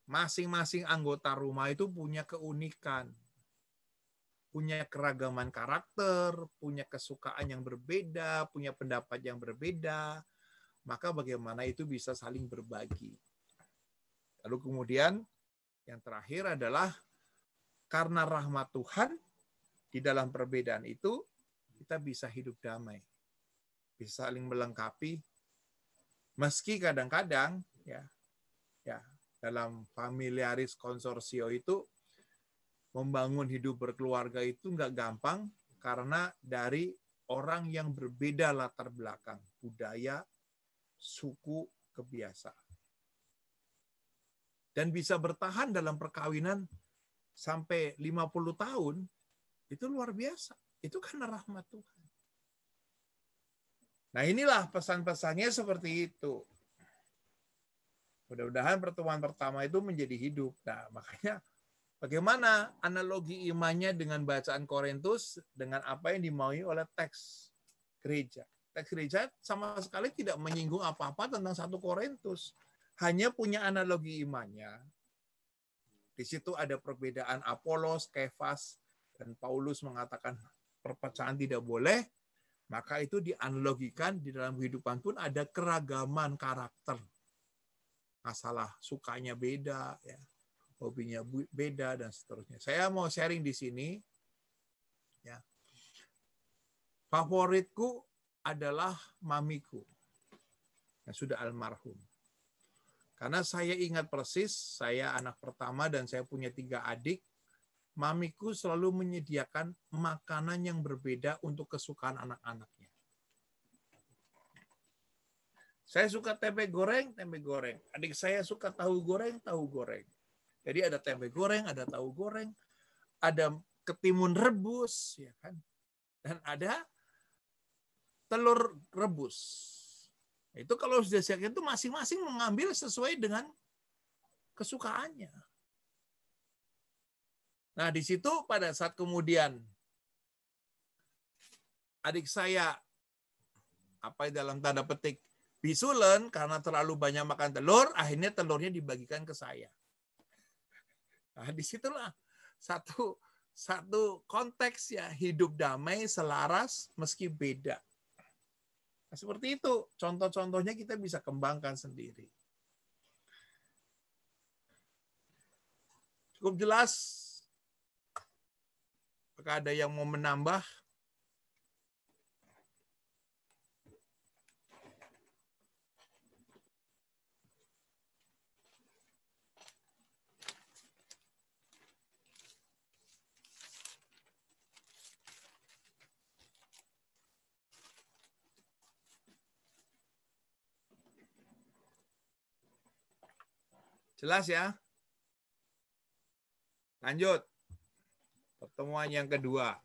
Masing-masing anggota rumah itu punya keunikan, punya keragaman karakter, punya kesukaan yang berbeda, punya pendapat yang berbeda. Maka bagaimana itu bisa saling berbagi. Lalu kemudian yang terakhir adalah karena rahmat Tuhan, di dalam perbedaan itu kita bisa hidup damai, bisa saling melengkapi, meski kadang-kadang ya dalam familiaris konsorsio itu membangun hidup berkeluarga itu nggak gampang karena dari orang yang berbeda latar belakang, budaya, suku, kebiasaan. Dan bisa bertahan dalam perkawinan sampai 50 tahun, itu luar biasa. Itu karena rahmat Tuhan. Nah, inilah pesan-pesannya seperti itu. Mudah-mudahan pertemuan pertama itu menjadi hidup. Nah, makanya bagaimana analogi imannya dengan bacaan Korintus dengan apa yang dimaui oleh teks gereja. Teks gereja sama sekali tidak menyinggung apa-apa tentang 1 Korintus. Hanya punya analogi imannya. Di situ ada perbedaan Apolos, Kefas, dan Paulus mengatakan perpecahan tidak boleh, maka itu dianalogikan di dalam kehidupan pun ada keragaman karakter. Masalah sukanya beda, ya, hobinya beda, dan seterusnya. Saya mau sharing di sini. Ya. Favoritku adalah mamiku, yang sudah almarhum. Karena saya ingat persis, saya anak pertama dan saya punya 3 adik, mamiku selalu menyediakan makanan yang berbeda untuk kesukaan anak-anaknya. Saya suka tempe goreng, tempe goreng. Adik saya suka tahu goreng, tahu goreng. Jadi ada tempe goreng, ada tahu goreng, ada ketimun rebus, ya kan? Dan ada telur rebus. Itu kalau sudah siap itu masing-masing mengambil sesuai dengan kesukaannya. Nah, di situ pada saat kemudian adik saya dalam tanda petik bisulen karena terlalu banyak makan telur, akhirnya telurnya dibagikan ke saya. Nah, disitulah satu konteks ya, hidup damai, selaras meski beda. Nah, seperti itu. Contoh-contohnya kita bisa kembangkan sendiri. Cukup jelas? Apakah ada yang mau menambah? Jelas ya? Lanjut. Pertemuan yang kedua.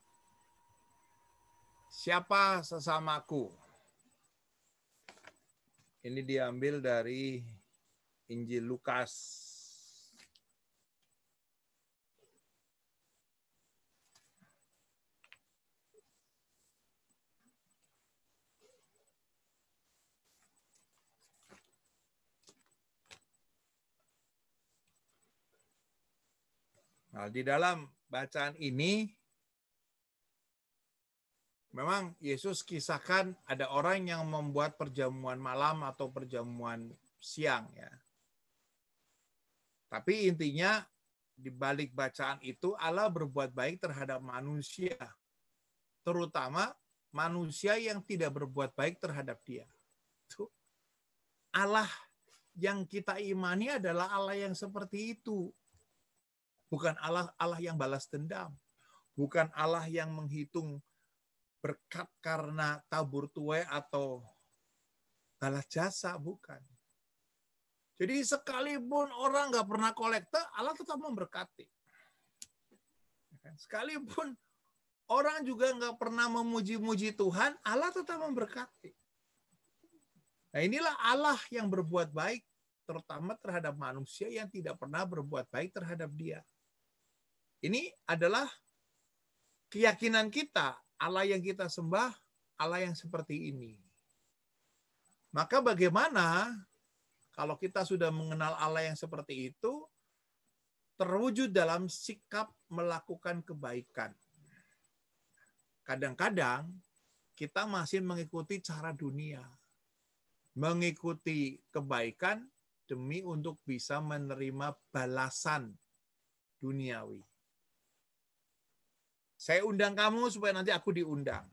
Siapa sesamaku? Ini diambil dari Injil Lukas. Nah, di dalam bacaan ini memang Yesus kisahkan ada orang yang membuat perjamuan malam atau perjamuan siang ya. Tapi intinya di balik bacaan itu Allah berbuat baik terhadap manusia, terutama manusia yang tidak berbuat baik terhadap Dia. Itu Allah yang kita imani adalah Allah yang seperti itu. Bukan Allah yang balas dendam. Bukan Allah yang menghitung berkat karena tabur tuai atau balas jasa, bukan. Jadi sekalipun orang nggak pernah kolekte, Allah tetap memberkati. Sekalipun orang juga nggak pernah memuji-muji Tuhan, Allah tetap memberkati. Nah inilah Allah yang berbuat baik, terutama terhadap manusia yang tidak pernah berbuat baik terhadap Dia. Ini adalah keyakinan kita, Allah yang kita sembah, Allah yang seperti ini. Maka bagaimana kalau kita sudah mengenal Allah yang seperti itu, terwujud dalam sikap melakukan kebaikan. Kadang-kadang kita masih mengikuti cara dunia. Mengikuti kebaikan demi untuk bisa menerima balasan duniawi. Saya undang kamu supaya nanti aku diundang.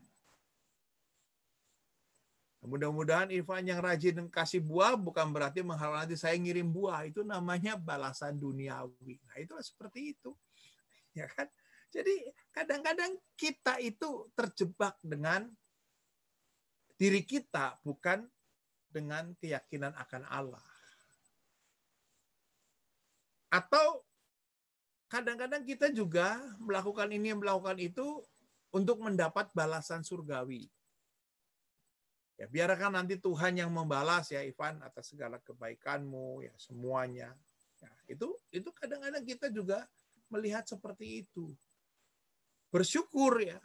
Mudah-mudahan Ivan yang rajin kasih buah bukan berarti mengharap nanti saya ngirim buah. Itu namanya balasan duniawi. Nah, itulah seperti itu. Ya kan? Jadi kadang-kadang kita itu terjebak dengan diri kita, bukan dengan keyakinan akan Allah. Atau kadang-kadang kita juga melakukan ini, melakukan itu untuk mendapat balasan surgawi. Ya, biarkan nanti Tuhan yang membalas ya Ivan atas segala kebaikanmu ya semuanya. Ya, itu kadang-kadang kita juga melihat seperti itu. Bersyukur ya.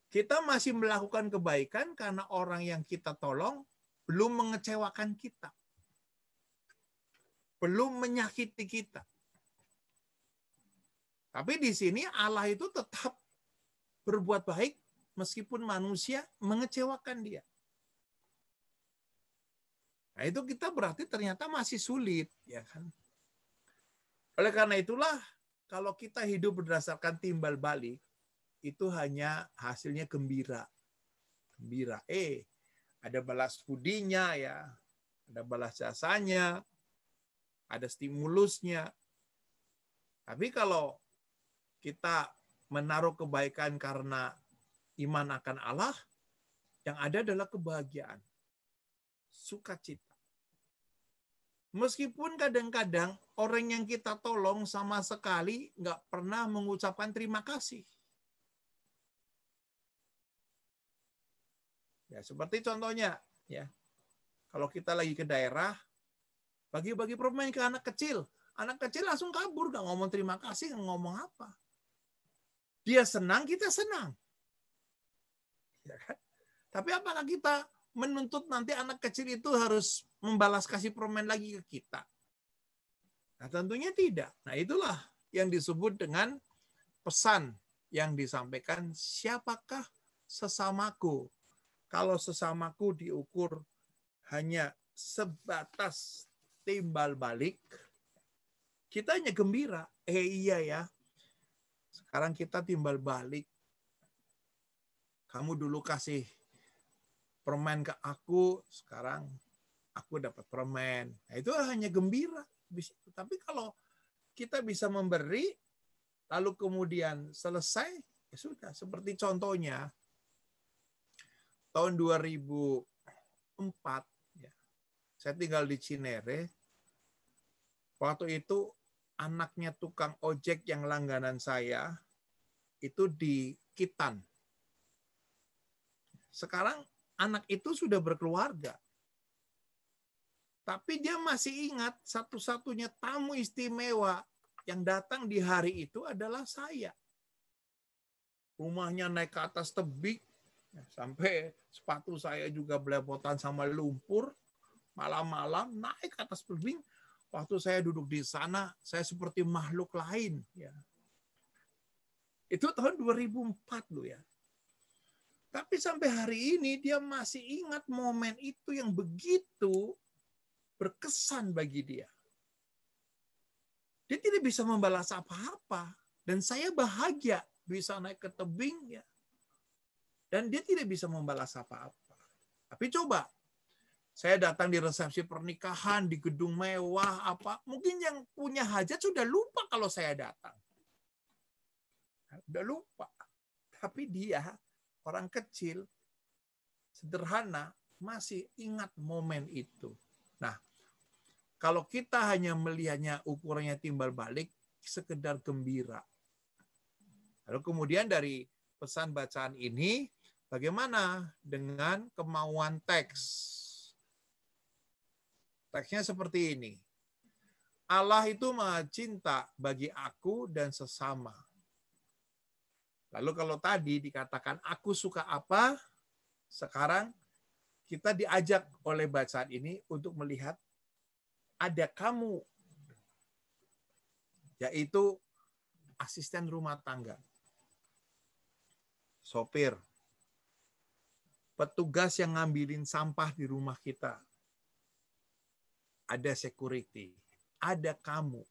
Kita masih melakukan kebaikan karena orang yang kita tolong belum mengecewakan kita. Belum menyakiti kita. Tapi di sini Allah itu tetap berbuat baik meskipun manusia mengecewakan Dia. Nah, itu kita berarti ternyata masih sulit, ya kan? Oleh karena itulah, kalau kita hidup berdasarkan timbal balik, itu hanya hasilnya gembira. Gembira. Ada balas budinya ya, ada balas jasanya, ada stimulusnya. Tapi kalau kita menaruh kebaikan karena iman akan Allah, yang ada adalah kebahagiaan. Sukacita. Meskipun kadang-kadang orang yang kita tolong sama sekali nggak pernah mengucapkan terima kasih. Ya, seperti contohnya, ya, kalau kita lagi ke daerah, bagi-bagi permen ke anak kecil langsung kabur, nggak ngomong terima kasih, nggak ngomong apa. Dia senang, kita senang. Ya kan? Tapi apakah kita menuntut nanti anak kecil itu harus membalas kasih permen lagi ke kita? Nah, tentunya tidak. Nah, itulah yang disebut dengan pesan yang disampaikan, siapakah sesamaku? Kalau sesamaku diukur hanya sebatas timbal balik, kita hanya gembira. Iya ya, sekarang kita timbal balik. Kamu dulu kasih permen ke aku, sekarang aku dapat permen. Nah, itu hanya gembira. Tapi kalau kita bisa memberi, lalu kemudian selesai, ya sudah. Seperti contohnya, tahun 2004, ya, saya tinggal di Cinere. Waktu itu anaknya tukang ojek yang langganan saya, itu di Kitan. Sekarang anak itu sudah berkeluarga. Tapi dia masih ingat satu-satunya tamu istimewa yang datang di hari itu adalah saya. Rumahnya naik ke atas tebing, sampai sepatu saya juga belepotan sama lumpur. Malam-malam naik ke atas tebing. Waktu saya duduk di sana, saya seperti makhluk lain. Ya. Itu tahun 2004 loh ya. Tapi sampai hari ini dia masih ingat momen itu yang begitu berkesan bagi dia. Dia tidak bisa membalas apa-apa. Dan saya bahagia bisa naik ke tebingnya. Dan dia tidak bisa membalas apa-apa. Tapi coba, saya datang di resepsi pernikahan, di gedung mewah, apa. Mungkin yang punya hajat sudah lupa kalau saya datang. Sudah lupa. Tapi dia, orang kecil, sederhana, masih ingat momen itu. Nah, kalau kita hanya melihatnya ukurannya timbal balik, sekedar gembira. Lalu kemudian dari pesan bacaan ini, bagaimana dengan kemauan teks? Teksnya seperti ini. Allah itu maha cinta bagi aku dan sesama. Lalu kalau tadi dikatakan aku suka apa, sekarang kita diajak oleh bacaan ini untuk melihat ada kamu, yaitu asisten rumah tangga, sopir, petugas yang ngambilin sampah di rumah kita, ada security, ada kamu.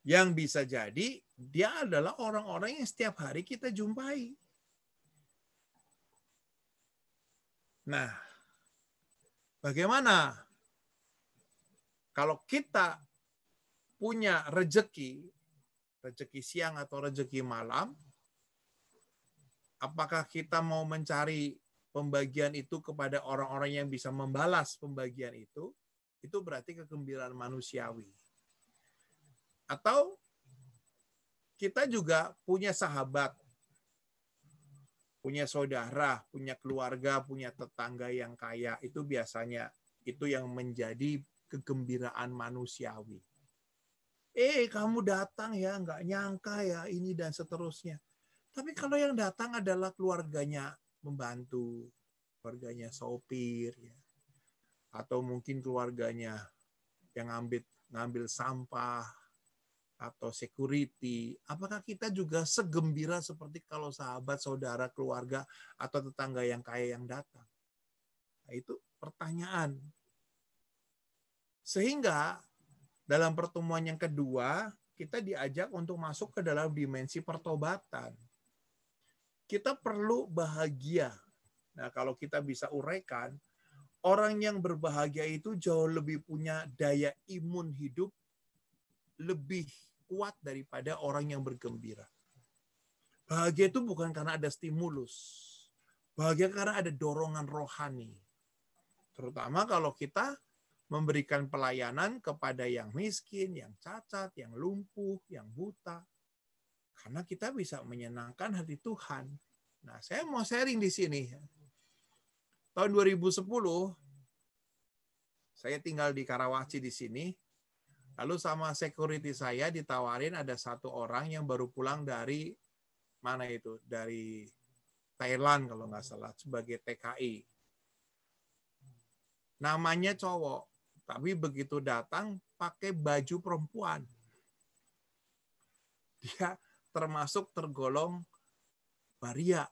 Yang bisa jadi dia adalah orang-orang yang setiap hari kita jumpai. Nah, bagaimana kalau kita punya rejeki siang atau rejeki malam, apakah kita mau mencari pembagian itu kepada orang-orang yang bisa membalas pembagian itu berarti kegembiraan manusiawi. Atau kita juga punya sahabat, punya saudara, punya keluarga, punya tetangga yang kaya, itu biasanya itu yang menjadi kegembiraan manusiawi. Kamu datang ya, nggak nyangka ya, ini dan seterusnya. Tapi kalau yang datang adalah keluarganya membantu, keluarganya sopir, ya, atau mungkin keluarganya yang ngambil sampah, atau security, apakah kita juga segembira seperti kalau sahabat, saudara, keluarga, atau tetangga yang kaya yang datang? Nah, itu pertanyaan. Sehingga dalam pertemuan yang kedua, kita diajak untuk masuk ke dalam dimensi pertobatan. Kita perlu bahagia. Nah, kalau kita bisa uraikan, orang yang berbahagia itu jauh lebih punya daya imun hidup lebih kuat daripada orang yang bergembira. Bahagia itu bukan karena ada stimulus. Bahagia karena ada dorongan rohani. Terutama kalau kita memberikan pelayanan kepada yang miskin, yang cacat, yang lumpuh, yang buta. Karena kita bisa menyenangkan hati Tuhan. Nah, saya mau sharing di sini. Tahun 2010, saya tinggal di Karawaci di sini. Lalu sama security saya ditawarin ada satu orang yang baru pulang dari mana itu? Dari Thailand kalau nggak salah, sebagai TKI. Namanya cowok, tapi begitu datang pakai baju perempuan. Dia termasuk tergolong waria.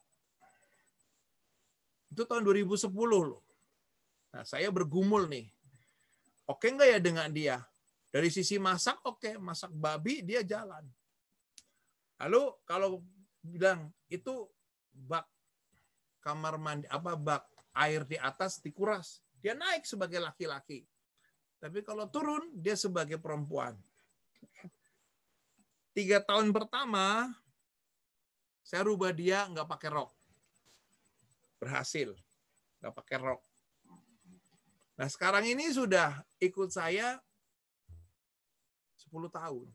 Itu tahun 2010 loh. Nah, saya bergumul nih. Oke nggak ya dengan dia? Dari sisi masak, oke. Masak babi, dia jalan. Lalu kalau bilang, itu bak kamar mandi, bak air di atas dikuras. Dia naik sebagai laki-laki. Tapi kalau turun, dia sebagai perempuan. 3 tahun pertama, saya rubah dia nggak pakai rok. Berhasil. Nggak pakai rok. Nah, sekarang ini sudah ikut saya 10 tahun.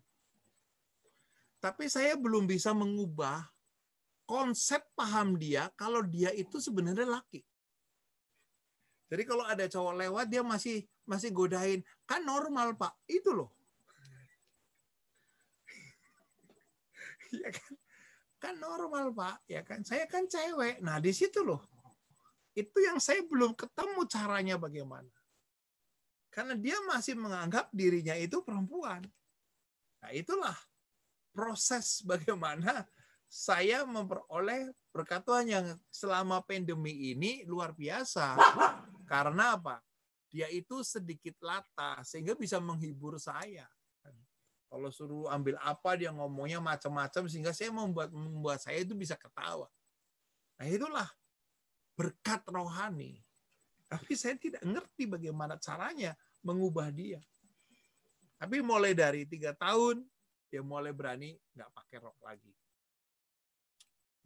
Tapi saya belum bisa mengubah konsep paham dia kalau dia itu sebenarnya laki. Jadi kalau ada cowok lewat, dia masih godain. Kan normal, Pak. Itu loh. Ya kan? Kan normal, Pak. Ya kan? Saya kan cewek. Nah, di situ loh. Itu yang saya belum ketemu caranya bagaimana. Karena dia masih menganggap dirinya itu perempuan. Nah, itulah proses bagaimana saya memperoleh berkat Tuhan yang selama pandemi ini luar biasa. Karena apa? Dia itu sedikit latah sehingga bisa menghibur saya. Kalau suruh ambil apa dia ngomongnya macam-macam sehingga saya membuat saya itu bisa ketawa. Nah itulah berkat rohani. Tapi saya tidak ngerti bagaimana caranya mengubah dia. Tapi mulai dari 3 tahun dia mulai berani nggak pakai rok lagi.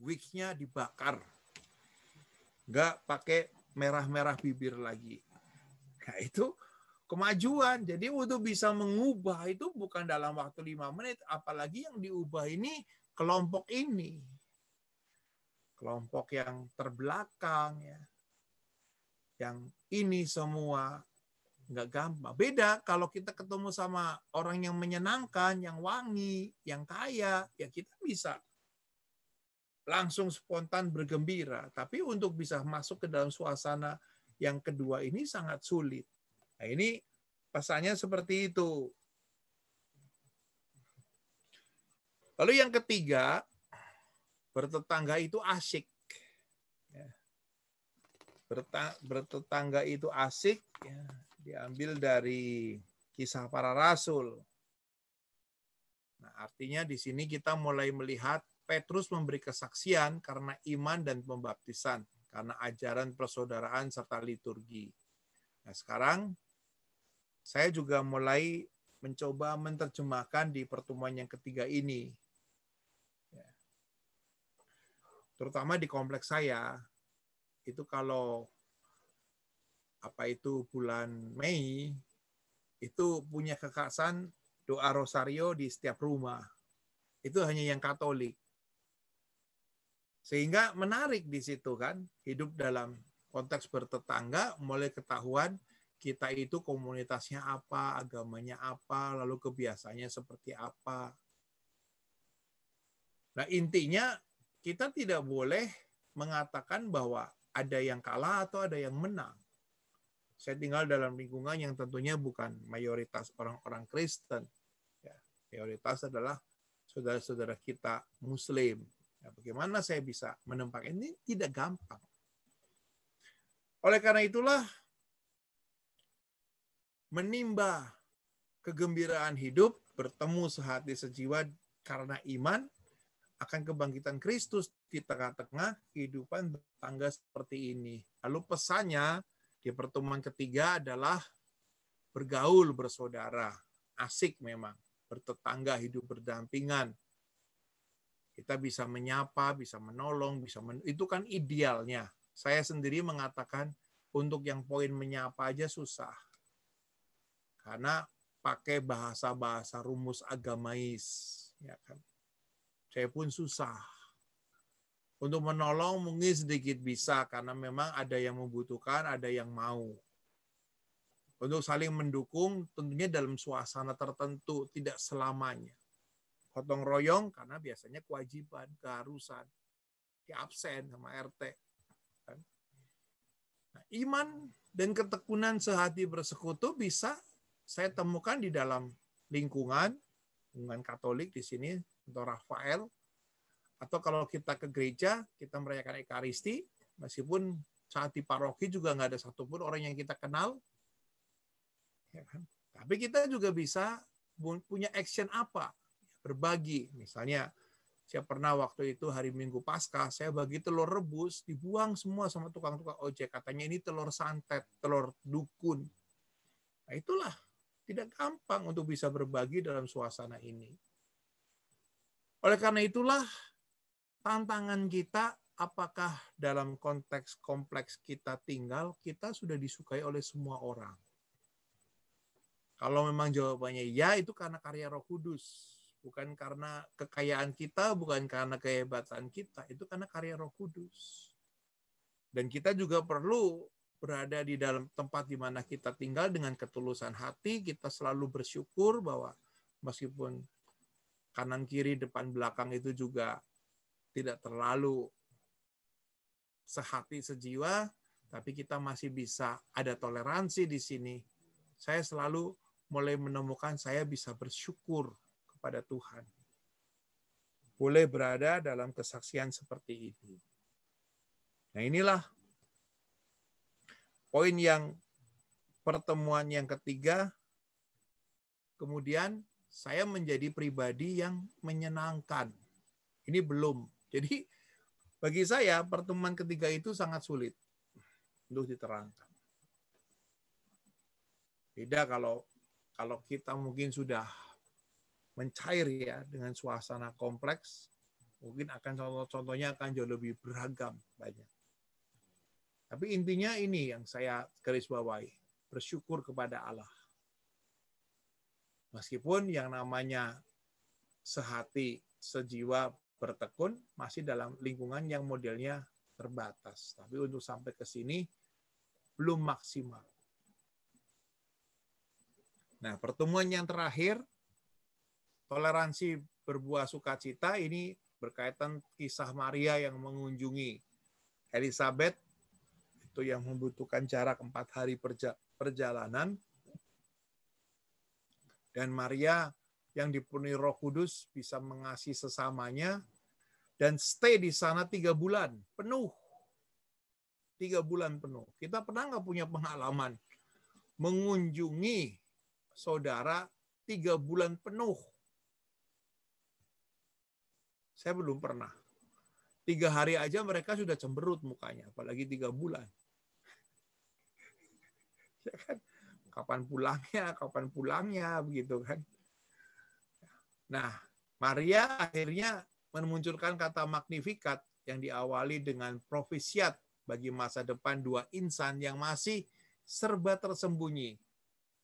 Wig-nya dibakar. Nggak pakai merah-merah bibir lagi. Nah itu kemajuan. Jadi untuk bisa mengubah itu bukan dalam waktu 5 menit. Apalagi yang diubah ini kelompok ini. Kelompok yang terbelakang. Ya. Yang ini semua nggak gampang. Beda kalau kita ketemu sama orang yang menyenangkan, yang wangi, yang kaya. Ya kita bisa langsung spontan bergembira. Tapi untuk bisa masuk ke dalam suasana yang kedua ini sangat sulit. Nah ini pesannya seperti itu. Lalu yang ketiga, bertetangga itu asik. Bertetangga itu asik, diambil dari Kisah Para Rasul. Nah, artinya di sini kita mulai melihat Petrus memberi kesaksian karena iman dan pembaptisan, karena ajaran persaudaraan serta liturgi. Nah, sekarang saya juga mulai mencoba menerjemahkan di pertemuan yang ketiga ini. Terutama di kompleks saya, itu kalau bulan Mei, itu punya kekhasan doa rosario di setiap rumah. Itu hanya yang Katolik. Sehingga menarik di situ kan, hidup dalam konteks bertetangga, mulai ketahuan kita itu komunitasnya apa, agamanya apa, lalu kebiasaannya seperti apa. Nah intinya kita tidak boleh mengatakan bahwa ada yang kalah atau ada yang menang. Saya tinggal dalam lingkungan yang tentunya bukan mayoritas orang-orang Kristen. Ya, mayoritas adalah saudara-saudara kita Muslim. Ya, bagaimana saya bisa menempatkan ini? Tidak gampang. Oleh karena itulah, menimba kegembiraan hidup, bertemu sehati sejiwa karena iman, akan kebangkitan Kristus di tengah-tengah kehidupan bertetangga seperti ini. Lalu pesannya di pertemuan ketiga adalah bergaul bersaudara. Asik memang, bertetangga, hidup berdampingan. Kita bisa menyapa, bisa menolong, itu kan idealnya. Saya sendiri mengatakan untuk yang poin menyapa aja susah. Karena pakai bahasa-bahasa rumus agamais, ya kan. Saya pun susah. Untuk menolong mungkin sedikit bisa, karena memang ada yang membutuhkan, ada yang mau. Untuk saling mendukung, tentunya dalam suasana tertentu, tidak selamanya. Gotong royong, karena biasanya kewajiban, keharusan. Di absen sama RT. Nah, iman dan ketekunan sehati bersekutu bisa saya temukan di dalam lingkungan Katolik di sini, untuk Rafael. Atau kalau kita ke gereja, kita merayakan Ekaristi, meskipun saat di paroki juga nggak ada satupun orang yang kita kenal. Ya kan? Tapi kita juga bisa punya action apa? Berbagi. Misalnya, saya pernah waktu itu hari Minggu Paskah, saya bagi telur rebus, dibuang semua sama tukang-tukang ojek. Katanya ini telur santet, telur dukun. Nah itulah, tidak gampang untuk bisa berbagi dalam suasana ini. Oleh karena itulah, tantangan kita, apakah dalam konteks kompleks kita tinggal, kita sudah disukai oleh semua orang. Kalau memang jawabannya ya, itu karena karya Roh Kudus. Bukan karena kekayaan kita, bukan karena kehebatan kita. Itu karena karya Roh Kudus. Dan kita juga perlu berada di dalam tempat di mana kita tinggal dengan ketulusan hati. Kita selalu bersyukur bahwa meskipun kanan, kiri, depan, belakang itu juga tidak terlalu sehati sejiwa, tapi kita masih bisa ada toleransi di sini. Saya selalu mulai menemukan saya bisa bersyukur kepada Tuhan. boleh berada dalam kesaksian seperti ini. Nah, inilah poin yang pertemuan yang ketiga. Kemudian saya menjadi pribadi yang menyenangkan. Ini belum. Jadi bagi saya pertemuan ketiga itu sangat sulit untuk diterangkan. Beda kalau kita mungkin sudah mencair ya dengan suasana kompleks, mungkin akan contoh-contohnya akan jauh lebih beragam banyak. Tapi intinya ini yang saya garis bawahi, bersyukur kepada Allah. Meskipun yang namanya sehati, sejiwa, bertekun masih dalam lingkungan yang modelnya terbatas. Tapi untuk sampai ke sini belum maksimal. Nah, pertemuan yang terakhir, toleransi berbuah sukacita, ini berkaitan kisah Maria yang mengunjungi Elizabeth, itu yang membutuhkan jarak 4 hari perjalanan. Dan Maria yang dipenuhi Roh Kudus bisa mengasihi sesamanya dan stay di sana 3 bulan penuh. 3 bulan penuh. Kita pernah nggak punya pengalaman mengunjungi saudara 3 bulan penuh? Saya belum pernah. 3 hari aja mereka sudah cemberut mukanya, apalagi 3 bulan. Ya kan? Kapan pulangnya, begitu kan. Nah, Maria akhirnya memunculkan kata Magnificat yang diawali dengan profesiat bagi masa depan 2 insan yang masih serba tersembunyi.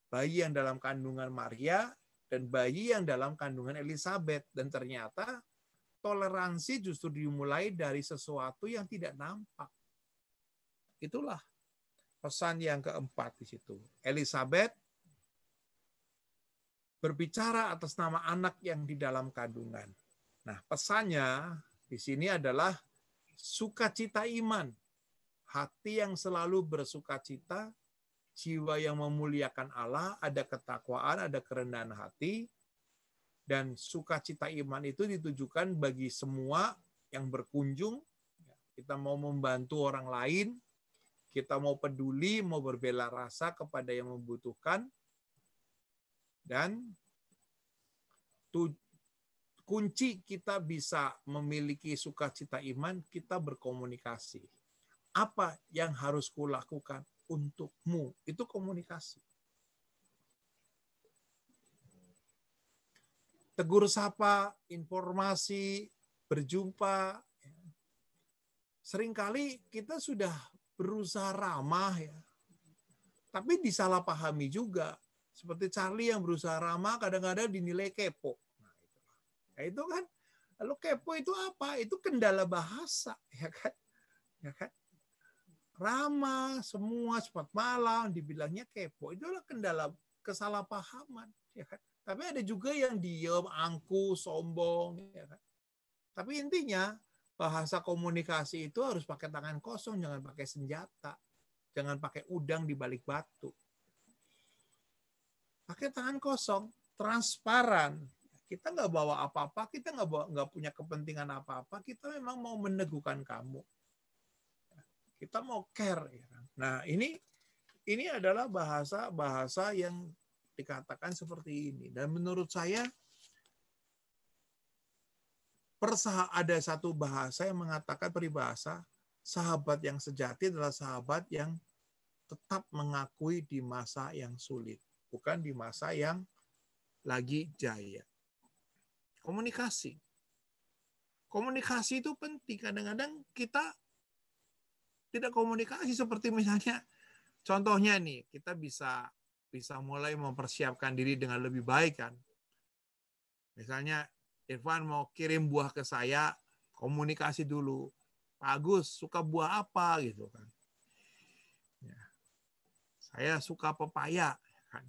Bayi yang dalam kandungan Maria dan bayi yang dalam kandungan Elizabeth. Dan ternyata toleransi justru dimulai dari sesuatu yang tidak nampak. Itulah pesan yang keempat di situ. Elizabeth berbicara atas nama anak yang di dalam kandungan. Nah, pesannya di sini adalah sukacita iman. Hati yang selalu bersukacita, jiwa yang memuliakan Allah, ada ketakwaan, ada kerendahan hati, dan sukacita iman itu ditujukan bagi semua yang berkunjung. Kita mau membantu orang lain, kita mau peduli, mau berbela rasa kepada yang membutuhkan, dan kunci kita bisa memiliki sukacita iman, kita berkomunikasi. Apa yang harus kulakukan untukmu? Itu komunikasi. Tegur sapa, informasi, berjumpa. Seringkali kita sudah berusaha ramah ya, tapi disalahpahami juga. Seperti Charlie yang berusaha ramah, kadang-kadang dinilai kepo. Nah, itu kan, lalu kepo itu apa? Itu kendala bahasa, ya kan? Ya kan? Ramah, semua cepat malam, dibilangnya kepo. Itulah kendala kesalahpahaman, ya kan? Tapi ada juga yang diam, angkuh, sombong, ya kan? Tapi intinya bahasa komunikasi itu harus pakai tangan kosong, jangan pakai senjata, jangan pakai udang di balik batu. Pakai tangan kosong, transparan. Kita nggak bawa apa-apa, kita nggak punya kepentingan apa-apa. Kita memang mau meneguhkan kamu. Kita mau care. Ya. Nah, ini adalah bahasa yang dikatakan seperti ini. Dan menurut saya, ada satu bahasa yang mengatakan peribahasa, sahabat yang sejati adalah sahabat yang tetap mengakui di masa yang sulit. Bukan di masa yang lagi jaya. Komunikasi. Komunikasi itu penting. Kadang-kadang kita tidak komunikasi, seperti misalnya, contohnya nih, kita bisa mulai mempersiapkan diri dengan lebih baik kan. Misalnya, Irfan mau kirim buah ke saya, komunikasi dulu. Pak Agus, suka buah apa? Gitu kan. Ya. Saya suka pepaya. Kan.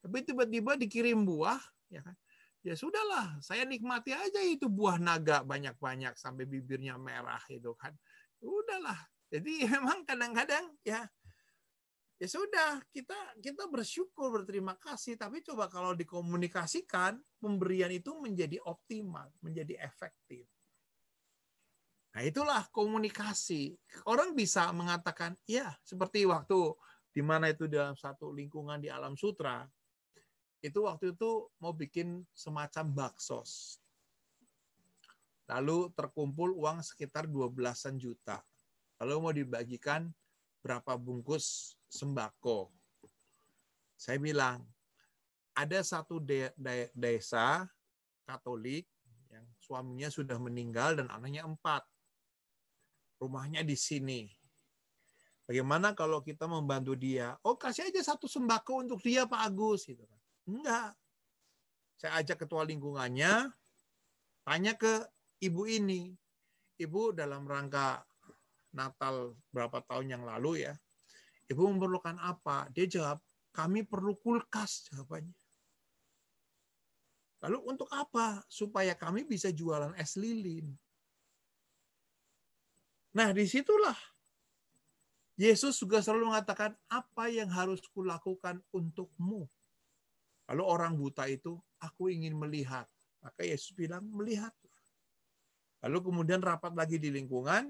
Tapi tiba-tiba dikirim buah, ya kan? Ya sudahlah, saya nikmati aja itu buah naga banyak-banyak sampai bibirnya merah itu kan. Udahlah. Jadi memang kadang-kadang ya Ya sudah, kita bersyukur, berterima kasih. Tapi coba kalau dikomunikasikan, pemberian itu menjadi optimal, menjadi efektif. Nah, itulah komunikasi. Orang bisa mengatakan, ya seperti waktu di mana itu dalam satu lingkungan di Alam Sutra, itu waktu itu mau bikin semacam baksos. Lalu terkumpul uang sekitar 12-an juta. Lalu mau dibagikan berapa bungkus sembako. Saya bilang, ada satu desa Katolik yang suaminya sudah meninggal dan anaknya 4. Rumahnya di sini. Bagaimana kalau kita membantu dia? Oh, kasih aja satu sembako untuk dia, Pak Agus. Gitu. Enggak. Saya ajak ketua lingkungannya, tanya ke ibu ini. Ibu dalam rangka Natal berapa tahun yang lalu ya, ibu memerlukan apa? Dia jawab, kami perlu kulkas, jawabannya. Lalu untuk apa? Supaya kami bisa jualan es lilin. Nah, disitulah Yesus juga selalu mengatakan, apa yang harus kulakukan untukmu? Lalu orang buta itu, aku ingin melihat. Maka Yesus bilang, melihat. Lalu kemudian rapat lagi di lingkungan,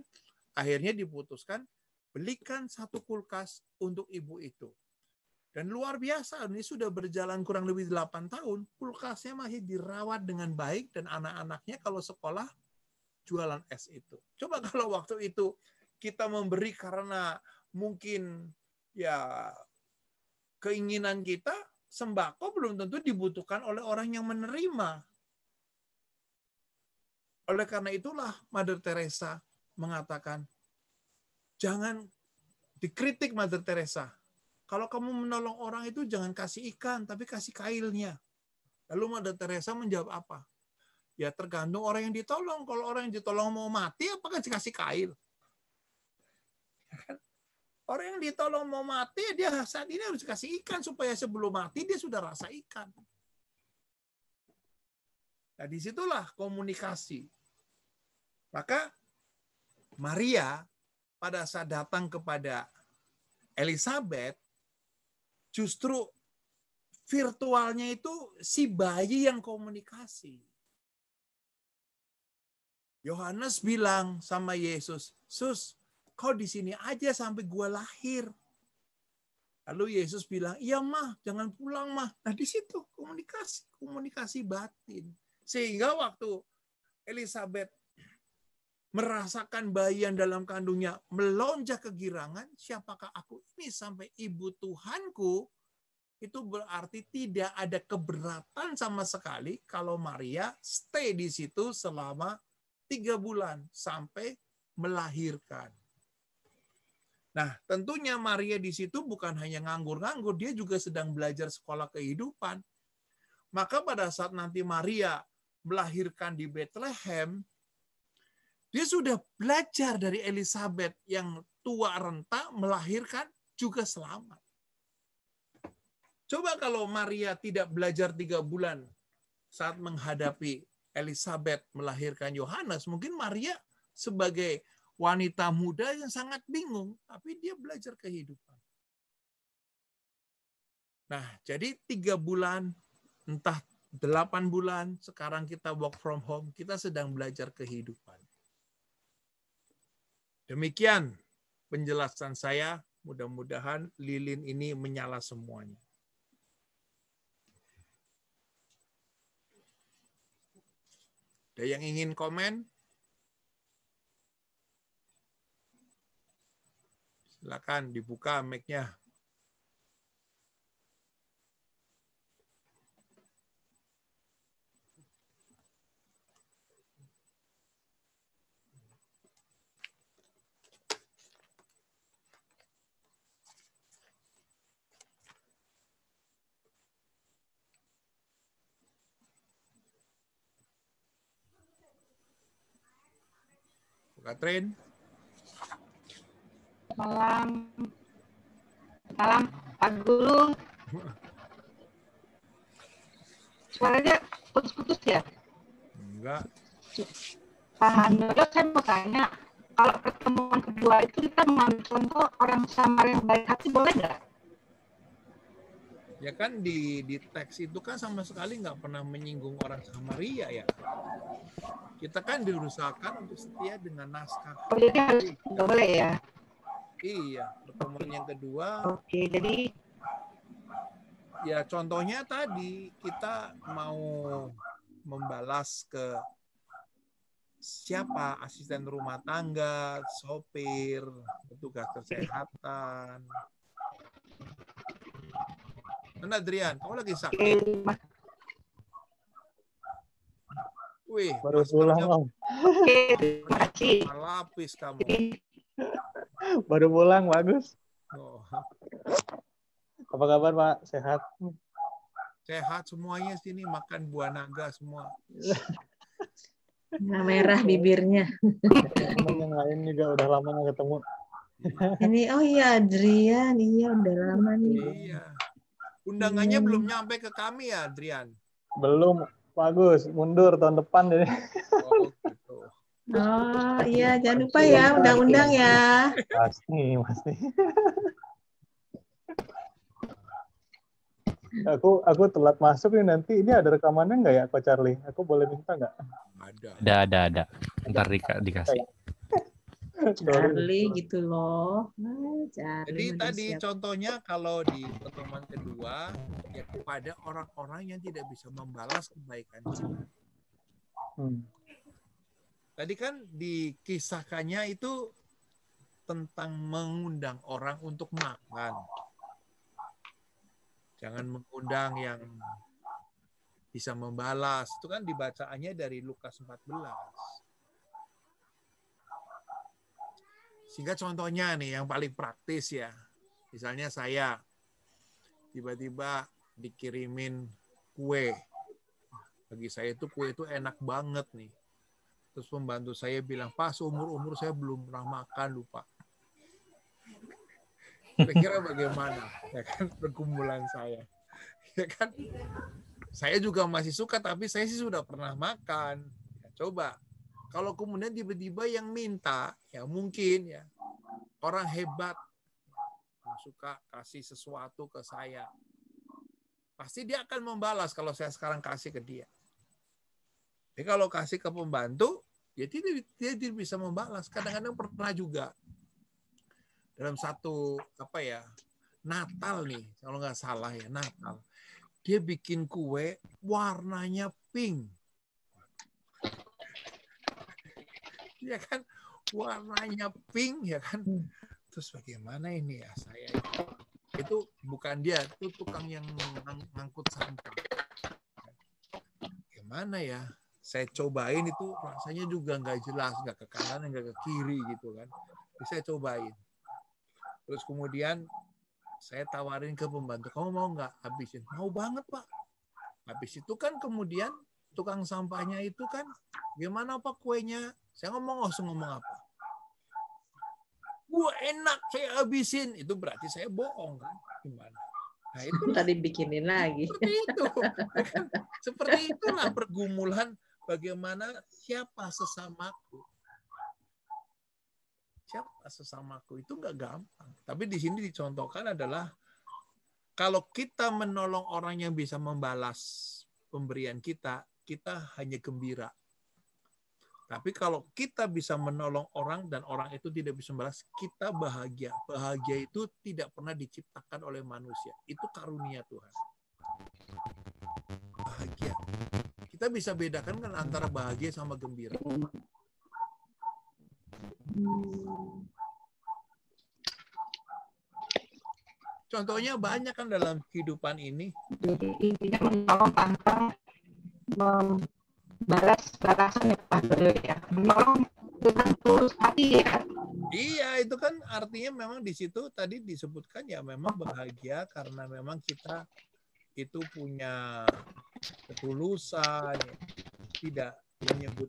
akhirnya diputuskan, belikan satu kulkas untuk ibu itu. Dan luar biasa, ini sudah berjalan kurang lebih 8 tahun, kulkasnya masih dirawat dengan baik, dan anak-anaknya kalau sekolah, jualan es itu. Coba kalau waktu itu kita memberi karena mungkin ya keinginan kita, sembako belum tentu dibutuhkan oleh orang yang menerima. Oleh karena itulah Mother Teresa mengatakan, jangan dikritik Mother Teresa. Kalau kamu menolong orang itu jangan kasih ikan, tapi kasih kailnya. Lalu Mother Teresa menjawab apa? Ya tergantung orang yang ditolong. Kalau orang yang ditolong mau mati, apakah dikasih kail? Orang yang ditolong mau mati, dia saat ini harus kasih ikan supaya sebelum mati dia sudah rasa ikan. Nah, disitulah komunikasi. Maka Maria pada saat datang kepada Elizabeth, justru virtualnya itu si bayi yang komunikasi. Yohanes bilang sama Yesus, Sus, kau di sini aja sampai gua lahir. Lalu Yesus bilang, iya mah, jangan pulang mah. Nah di situ komunikasi batin. Sehingga waktu Elizabeth merasakan bayi yang dalam kandungnya melonjak kegirangan, siapakah aku ini sampai ibu Tuhanku, itu berarti tidak ada keberatan sama sekali kalau Maria stay di situ selama 3 bulan sampai melahirkan. Nah, tentunya Maria di situ bukan hanya nganggur-nganggur, dia juga sedang belajar sekolah kehidupan. Maka pada saat nanti Maria melahirkan di Bethlehem, dia sudah belajar dari Elizabeth yang tua renta melahirkan juga selamat. Coba kalau Maria tidak belajar 3 bulan saat menghadapi Elizabeth melahirkan Yohanes, mungkin Maria sebagai wanita muda yang sangat bingung, tapi dia belajar kehidupan. Nah, jadi 3 bulan, entah 8 bulan, sekarang kita work from home, kita sedang belajar kehidupan. Demikian penjelasan saya, mudah-mudahan lilin ini menyala semuanya. Ada yang ingin komen? Silakan dibuka mic-nya. Katrin. Malam Pak Guru. Suaranya putus-putus ya? Enggak. Pak Handoyo, saya mau tanya, kalau pertemuan kedua itu kita mengambil contoh orang Samar yang baik hati, boleh nggak? Ya kan di teks itu kan sama sekali nggak pernah menyinggung orang Samaria ya. Kita kan diusahakan untuk setia dengan naskah. Oh, jadi harus nggak boleh ya? Iya, pertemuan yang kedua. Oke, jadi Ya contohnya tadi kita mau membalas ke siapa, asisten rumah tangga, sopir, petugas kesehatan. Mana Adrian, kamu lagi sakit? Wih, Baru pulang, maskernya Om. oke, terima kasih. lapis kamu. Baru pulang, bagus. Oh, Apa kabar, Pak? Sehat? sehat semuanya sini, makan buah naga semua. Nah, merah bibirnya. Teman yang lain juga udah lama nggak ketemu. Ini, oh iya Adrian, iya udah lama nih. Iya. Undangannya belum nyampe ke kami ya, Adrian? Belum, bagus. Mundur tahun depan deh. Oh, gitu. Oh iya, jangan lupa ya undang-undang ya. Pasti. Aku telat masuk nih nanti. Ini ada rekamannya nggak ya, Coach Charlie? Aku boleh minta nggak? Ada. Ntar dikasih. Charlie gitu loh. Jadi tadi contohnya kalau di pertemuan kedua, ya kepada orang-orang yang tidak bisa membalas kebaikan kita. Tadi kan dikisahkannya itu tentang mengundang orang untuk makan. Jangan mengundang yang bisa membalas. Itu kan dibacaannya dari Lukas 14. Sehingga contohnya nih yang paling praktis ya. Misalnya saya tiba-tiba dikirimin kue. Bagi saya itu kue itu enak banget nih. Terus pembantu saya bilang, Pak, seumur-umur saya belum pernah makan, lupa. Kira-kira bagaimana? Ya kan, pergumulan saya. Ya kan, saya juga masih suka, tapi saya sih sudah pernah makan. Ya, coba, kalau kemudian tiba-tiba yang minta, ya mungkin ya orang hebat yang suka kasih sesuatu ke saya. Pasti dia akan membalas kalau saya sekarang kasih ke dia. Jadi kalau kasih ke pembantu, ya dia tidak bisa membalas. Kadang-kadang pernah juga dalam satu Natal nih, kalau nggak salah ya Natal, dia bikin kue warnanya pink, ya kan, warnanya pink ya kan. Terus bagaimana ini ya saya itu bukan dia, itu tukang yang ngangkut sampah. Gimana ya? Saya cobain itu rasanya juga nggak jelas, nggak ke kanan, nggak ke kiri gitu kan. Jadi saya cobain. Terus kemudian saya tawarin ke pembantu, kamu mau nggak habisin? Mau banget Pak. Habis itu kan kemudian tukang sampahnya itu kan, gimana Pak kuenya? Saya langsung ngomong apa? Wah enak, saya habisin. Itu berarti saya bohong kan? Gimana? Nah itu tadi bikinin lagi. Seperti itu. Seperti itulah pergumulan. Bagaimana siapa sesamaku? Siapa sesamaku itu nggak gampang. Tapi di sini dicontohkan adalah kalau kita menolong orang yang bisa membalas pemberian kita, kita hanya gembira. Tapi kalau kita bisa menolong orang dan orang itu tidak bisa membalas, kita bahagia. Bahagia itu tidak pernah diciptakan oleh manusia. Itu karunia Tuhan. Bahagia. Kita bisa bedakan kan antara bahagia sama gembira. Contohnya banyak kan dalam kehidupan ini. Jadi intinya menolong tanpa membalas balasan ya. Menolong dengan tulus hati ya. Iya, itu kan artinya memang di situ tadi disebutkan ya memang bahagia karena memang kita itu punya ketulusan, ya. Tidak menyebut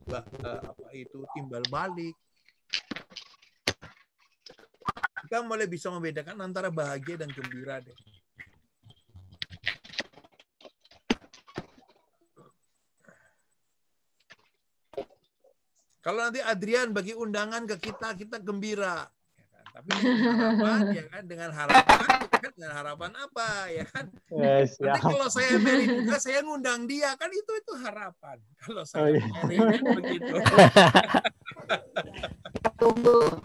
timbal balik. Kita mulai bisa membedakan antara bahagia dan gembira deh. Kalau nanti Adrian bagi undangan ke kita, kita gembira. Tapi dengan harapan ya kan, dengan harapan apa ya kan? Nanti Siap. kalau saya marry juga saya ngundang dia kan, itu harapan. Kalau saya iya. marry kan begitu. Tunggu.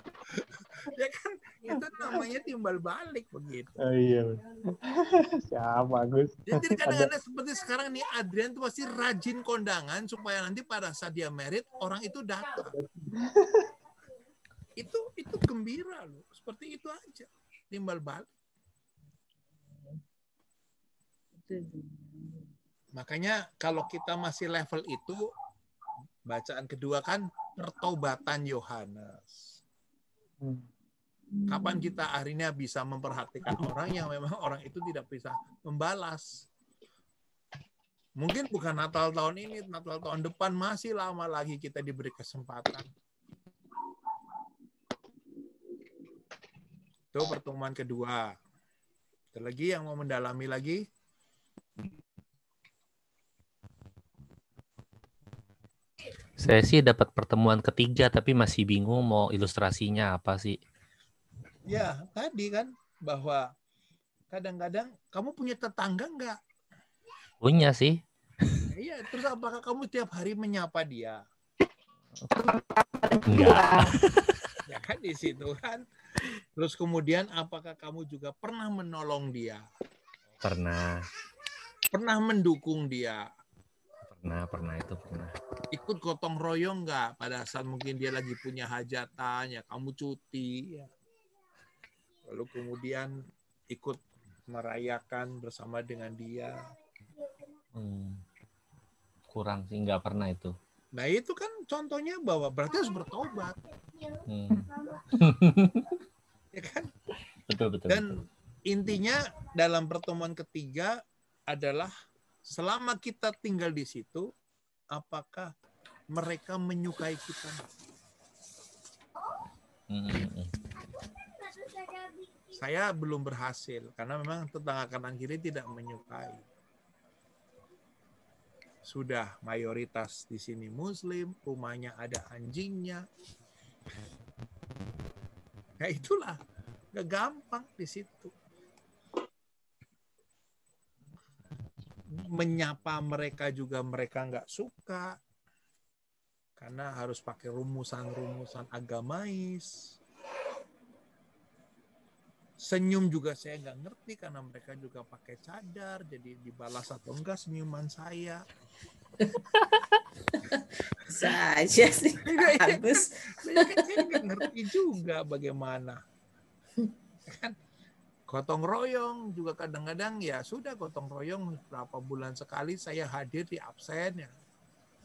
Ya kan itu namanya timbal balik begitu. Iya. Siap, bagus. Jadi kadang-kadang seperti sekarang nih, Adrian tuh pasti rajin kondangan supaya nanti pada saat dia married orang itu datang. Itu gembira loh. Seperti itu aja. Timbal balik. Makanya kalau kita masih level itu, bacaan kedua kan pertobatan Yohanes. Kapan kita akhirnya bisa memperhatikan orang yang memang orang itu tidak bisa membalas. Mungkin bukan Natal tahun ini, Natal tahun depan, masih lama lagi kita diberi kesempatan. Itu pertemuan kedua. Ada lagi yang mau mendalami lagi? Saya sih dapat pertemuan ketiga tapi masih bingung mau ilustrasinya apa sih. Ya, tadi kan bahwa kadang-kadang kamu punya tetangga nggak? Punya sih. Iya, terus apakah kamu tiap hari menyapa dia? Enggak. Ya kan di situ kan. Terus kemudian apakah kamu juga pernah menolong dia? Pernah. Pernah mendukung dia? Pernah. Ikut gotong royong nggak pada saat mungkin dia lagi punya hajatan, ya kamu cuti, ya. Lalu kemudian ikut merayakan bersama dengan dia. Kurang sih, nggak pernah itu. Nah itu kan contohnya bahwa berarti harus bertobat. Ya kan? Betul. Dan intinya dalam pertemuan ketiga adalah selama kita tinggal di situ, apakah mereka menyukai kita? Saya belum berhasil karena memang tetangga kanan kiri tidak menyukai. Sudah mayoritas di sini Muslim, rumahnya ada anjingnya. Ya itulah, gak gampang di situ. Menyapa mereka juga mereka nggak suka karena harus pakai rumusan-rumusan agamais. Senyum juga saya nggak ngerti karena mereka juga pakai cadar, jadi dibalas atau enggak senyuman saya. Saja sih, Agus. Saya nggak ngerti juga bagaimana. Kan gotong royong juga kadang-kadang ya sudah gotong royong berapa bulan sekali saya hadir di absen ya.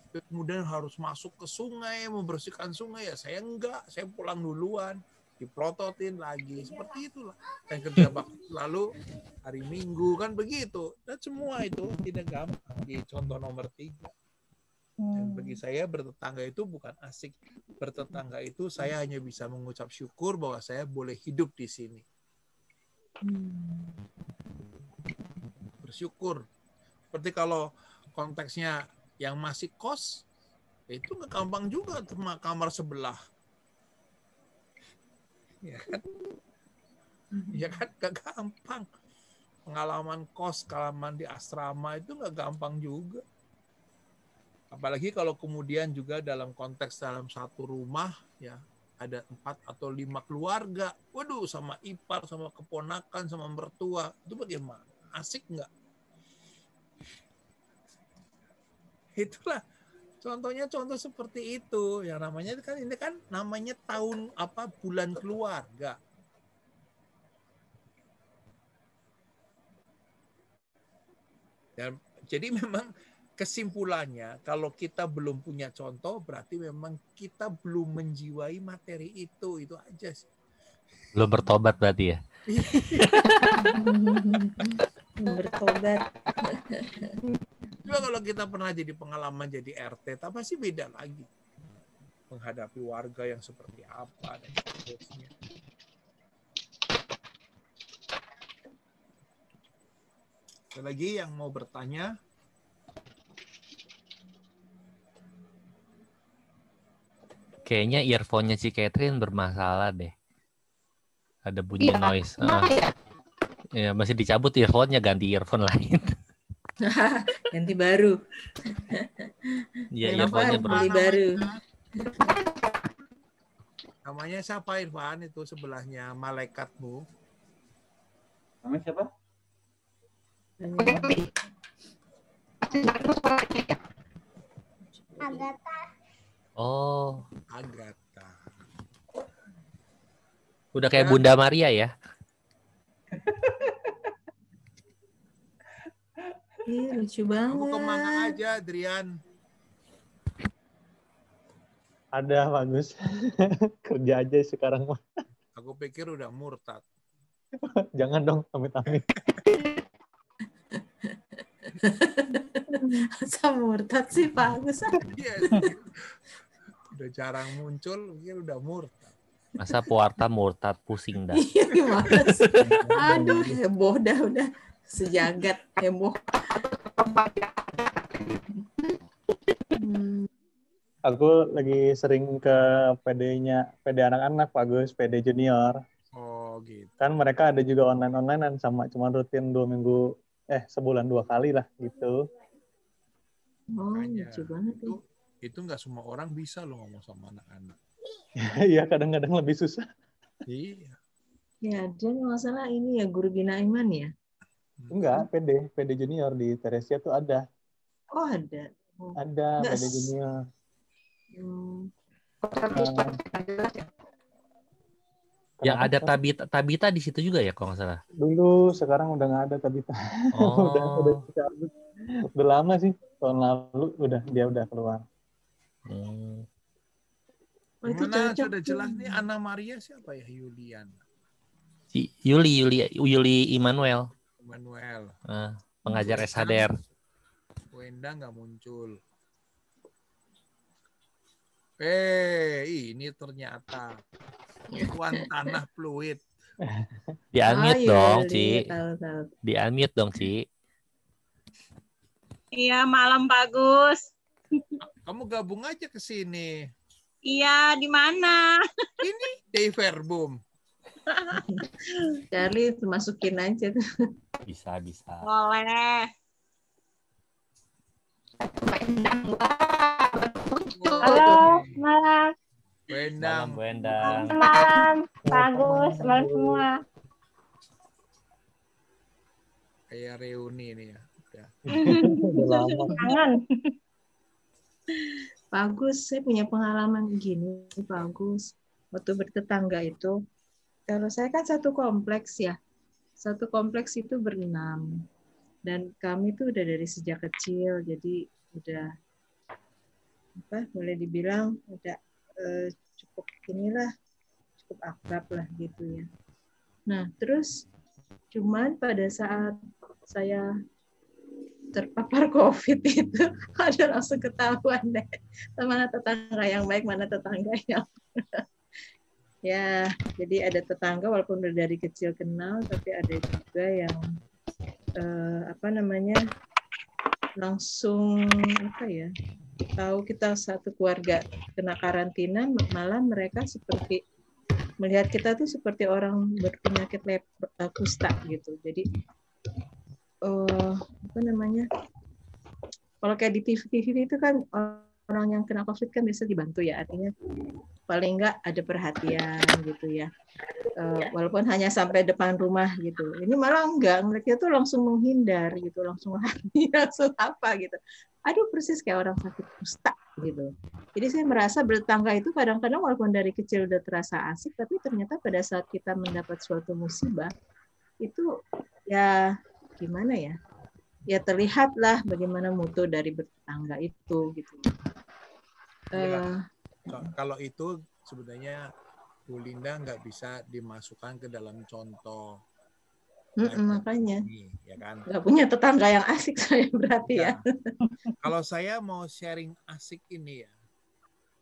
Kemudian harus masuk ke sungai, membersihkan sungai ya saya enggak, saya pulang duluan, diprototin lagi seperti itulah. Dan kerja bakti lalu hari Minggu kan begitu. Dan semua itu tidak gampang. Di contoh nomor 3. Dan bagi saya bertetangga itu bukan asik. Bertetangga itu saya hanya bisa mengucap syukur bahwa saya boleh hidup di sini. Bersyukur. Seperti kalau konteksnya yang masih kos, itu nggak gampang juga sama kamar sebelah. Ya kan? Ya kan? Gak gampang. Pengalaman kos, pengalaman di asrama itu nggak gampang juga. Apalagi kalau kemudian juga dalam konteks dalam satu rumah, ya ada 4 atau 5 keluarga. Waduh, sama ipar, sama keponakan, sama mertua. Itu bagaimana? Asik nggak? Itulah contohnya, contoh seperti itu. Yang namanya kan ini kan namanya tahun bulan keluarga. Dan jadi memang kesimpulannya kalau kita belum punya contoh berarti memang kita belum menjiwai materi itu aja sih. Belum bertobat berarti ya. Bertobat. Coba kalau kita pernah jadi pengalaman jadi RT, pasti beda lagi menghadapi warga yang seperti apa dan seterusnya. Ada lagi yang mau bertanya? Kayaknya earphone-nya si Catherine bermasalah deh. Ada bunyi Iya, noise. kenapa ya? Ya, masih dicabut earphone-nya, ganti earphone lain. Ganti baru. Ya, Irfan earphone-nya beli bro. baru. Namanya siapa Irfan itu sebelahnya malaikatmu? Namanya siapa? Oke, pasti dengar suaranya ya. Oh, Agatha. udah kayak Ya. Bunda Maria ya? Ih, lucu Kamu kemana banget. aja, Adrian? Ada bagus. Kerja aja sekarang mah. Aku pikir udah murtad. Jangan dong, amit-amit. Masa murtad sih Pak Agus. Iya. Udah jarang muncul, pikir udah murtad. Masa pewarta murtad, pusing dah. Iya gimana sih? Aduh, heboh dah udah. Sejagat heboh. Hmm. Aku lagi sering ke PD-nya, PD anak-anak, Pak Gus, PD junior. Oh gitu. Kan mereka ada juga online-onlinean sama, cuma rutin 2 minggu, sebulan 2 kali lah gitu. Oh, Makanya lucu banget ya. itu nggak semua orang bisa loh ngomong sama anak-anak. Iya, kadang-kadang lebih susah. Iya. Ya, dan masalah ini ya guru bina iman ya. Enggak, PD junior di Teresia tuh ada. Oh ada. Oh, Ada enggak. PD junior. Hmm. Yang Kenapa? ada Tabita di situ juga ya kalau nggak salah. Dulu, sekarang udah nggak ada Tabita. udah Oh. dicabut. Udah lama sih, tahun lalu dia udah keluar. Oh, itu Gimana cocok sudah tuh. jelas nih Anna Maria siapa ya? Yulian. Si Yuli Immanuel, Manuel. pengajar SHDR. Wenda nggak muncul. Ini ternyata Tuan Tanah Fluid. Di-unmute iya, dong, iya, Ci. tahu. Di-unmute dong, Ci. Iya, malam bagus. Kamu gabung aja ke sini. Iya, di mana? Ini Day Verbum. Charlie masukin aja tuh. Bisa. Boleh. Halo, malam. Wendang. Bu Endang. Malam, bagus, malam semua. Kayak reuni nih ya. Udah. Udah lama. Kangen. Bagus, saya punya pengalaman gini, bagus. Waktu bertetangga itu, kalau saya kan satu kompleks ya, satu kompleks itu berenam. Dan kami tuh udah dari sejak kecil, jadi udah boleh dibilang udah cukup akrab lah gitu ya. Nah terus cuman pada saat saya terpapar COVID itu ada langsung ketahuan deh mana tetangga yang baik, mana tetangga yang ya. Jadi ada tetangga walaupun udah dari kecil kenal, tapi ada juga yang langsung tahu kita satu keluarga kena karantina, malah mereka seperti melihat kita tuh seperti orang berpenyakit kusta gitu. Jadi kalau kayak di TV itu kan orang yang kena COVID kan bisa dibantu ya, artinya paling enggak ada perhatian gitu ya, walaupun hanya sampai depan rumah gitu. Ini malah enggak, mereka tuh langsung menghindar gitu, langsung lari, langsung apa gitu. Aduh, persis kayak orang sakit kusta gitu. Jadi saya merasa bertetangga itu kadang-kadang walaupun dari kecil udah terasa asik, tapi ternyata pada saat kita mendapat suatu musibah itu ya gimana ya? Ya terlihatlah bagaimana mutu dari bertetangga itu gitu. Kalau itu sebenarnya Bu Linda nggak bisa dimasukkan ke dalam contoh. Makanya ini, ya kan? nggak punya tetangga yang asik saya berarti ya. Kalau saya mau sharing asik ini ya,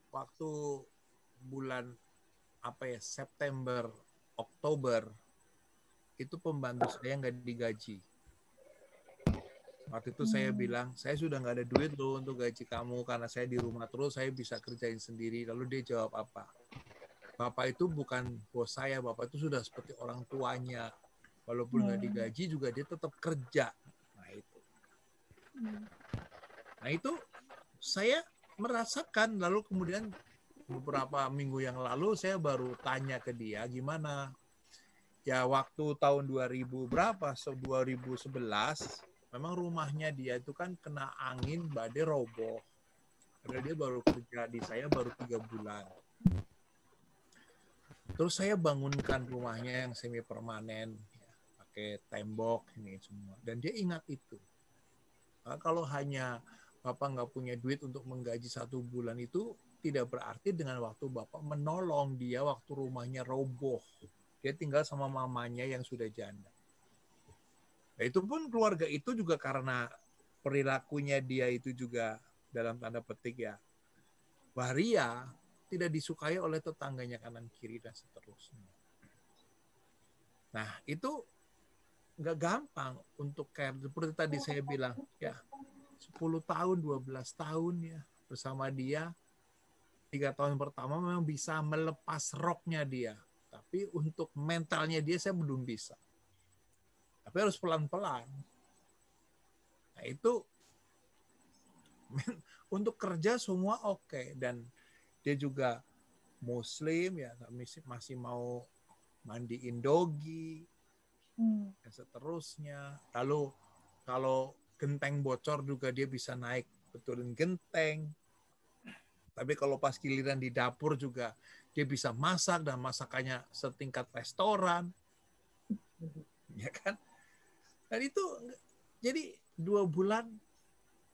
waktu bulan September, Oktober, itu pembantu saya nggak digaji. Waktu itu saya bilang, saya sudah nggak ada duit loh untuk gaji kamu karena saya di rumah terus, saya bisa kerjain sendiri. Lalu dia jawab apa? Bapak itu bukan bos saya, Bapak itu sudah seperti orang tuanya. Walaupun nggak digaji juga dia tetap kerja. Nah itu saya merasakan, lalu kemudian beberapa minggu yang lalu saya baru tanya ke dia gimana. Ya waktu tahun 2000 berapa, 2011, memang rumahnya dia itu kan kena angin badai roboh. Karena dia baru kerja di saya baru 3 bulan. Terus saya bangunkan rumahnya yang semi permanen, ya, pakai tembok ini semua. Dan dia ingat itu. Nah, kalau hanya Bapak nggak punya duit untuk menggaji 1 bulan itu tidak berarti dengan waktu Bapak menolong dia waktu rumahnya roboh. Dia tinggal sama mamanya yang sudah janda. Nah, itu pun keluarga itu juga karena perilakunya dia itu juga dalam tanda petik ya waria, tidak disukai oleh tetangganya kanan kiri dan seterusnya. Nah itu nggak gampang untuk care. Seperti tadi saya bilang ya 10 tahun, 12 tahun ya bersama dia. 3 tahun pertama memang bisa melepas roknya dia. Tapi untuk mentalnya dia saya belum bisa. Tapi harus pelan-pelan. Nah itu untuk kerja semua oke. Dan dia juga Muslim ya, masih mau mandiin dogi dan seterusnya. Lalu kalau genteng bocor juga dia bisa naik betulin genteng. Tapi kalau pas giliran di dapur juga dia bisa masak dan masakannya setingkat restoran. Ya kan? Dan itu jadi 2 bulan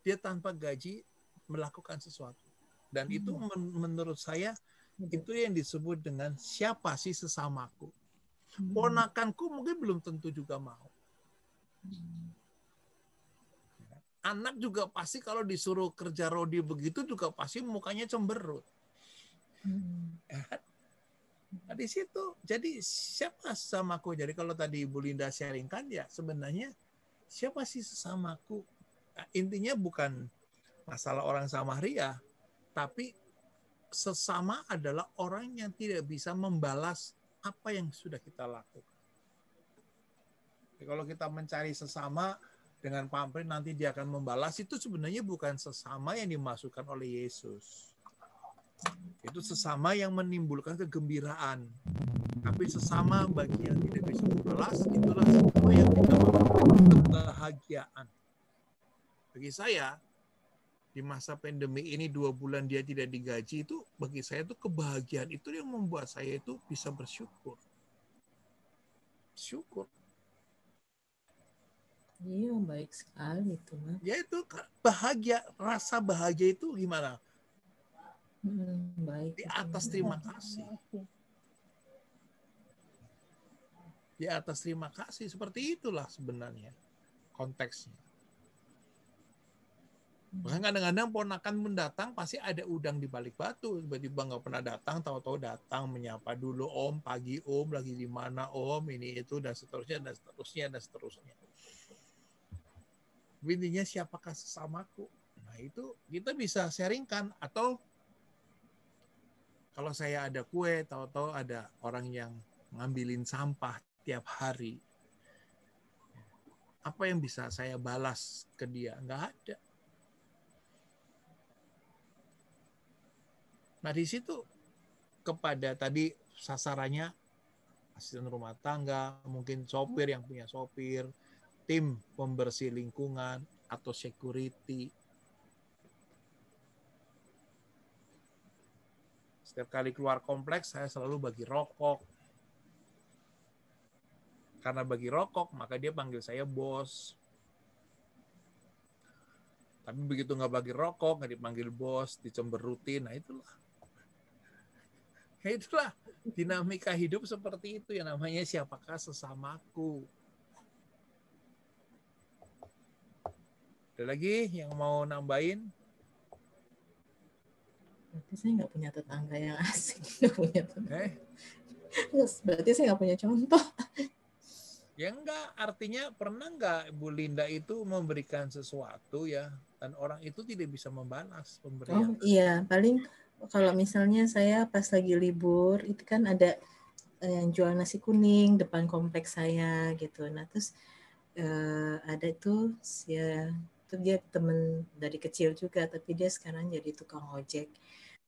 dia tanpa gaji melakukan sesuatu. Dan itu menurut saya itu yang disebut dengan siapa sih sesamaku. Ponakanku mungkin belum tentu juga mau. Anak juga pasti kalau disuruh kerja rodi begitu juga pasti mukanya cemberut. Nah, di situ jadi siapa sesamaku. Jadi kalau tadi Ibu Linda sharingkan ya sebenarnya siapa sih sesamaku. Nah, intinya bukan masalah orang Samaria, tapi sesama adalah orang yang tidak bisa membalas apa yang sudah kita lakukan. Jadi kalau kita mencari sesama dengan pamrih nanti dia akan membalas, itu sebenarnya bukan sesama yang dimasukkan oleh Yesus. Itu sesama yang menimbulkan kegembiraan. Tapi sesama bagi yang tidak bisa membalas, itulah sesama yang tidak memberikan kebahagiaan. Bagi saya, di masa pandemi ini 2 bulan dia tidak digaji itu bagi saya itu kebahagiaan itu yang membuat saya itu bisa bersyukur. Syukur. Iya, baik sekali itu, Mas. Ya itu bahagia, rasa bahagia itu gimana? Baik. Di atas terima kasih. Di atas terima kasih, seperti itulah sebenarnya konteksnya. Bahkan kadang-kadang ponakan mendatang pasti ada udang di balik batu. Tiba-tiba nggak pernah datang, tahu-tahu datang menyapa dulu, Om, pagi Om, lagi di mana Om, ini itu dan seterusnya dan seterusnya dan seterusnya. Intinya siapakah sesamaku? Nah itu kita bisa sharingkan. Atau kalau saya ada kue, tahu-tahu ada orang yang ngambilin sampah tiap hari. Apa yang bisa saya balas ke dia? Nggak ada. Nah di situ kepada tadi sasarannya asisten rumah tangga, mungkin sopir yang punya sopir, tim pembersih lingkungan atau security. Setiap kali keluar kompleks saya selalu bagi rokok. Karena bagi rokok maka dia panggil saya bos. Tapi begitu nggak bagi rokok, nggak dipanggil bos, dicemberutin, nah itulah. Itulah dinamika hidup seperti itu yang namanya siapakah sesamaku. Ada lagi yang mau nambahin? Berarti saya nggak punya tetangga yang asing. Nggak punya tetangga. Berarti saya nggak punya contoh. Ya enggak, artinya pernah enggak Bu Linda itu memberikan sesuatu ya, dan orang itu tidak bisa membalas pemberian. Oh iya, paling kalau misalnya saya pas lagi libur, itu kan ada yang jual nasi kuning depan kompleks saya gitu. Nah, terus ada itu ya, itu dia temen dari kecil juga, tapi dia sekarang jadi tukang ojek.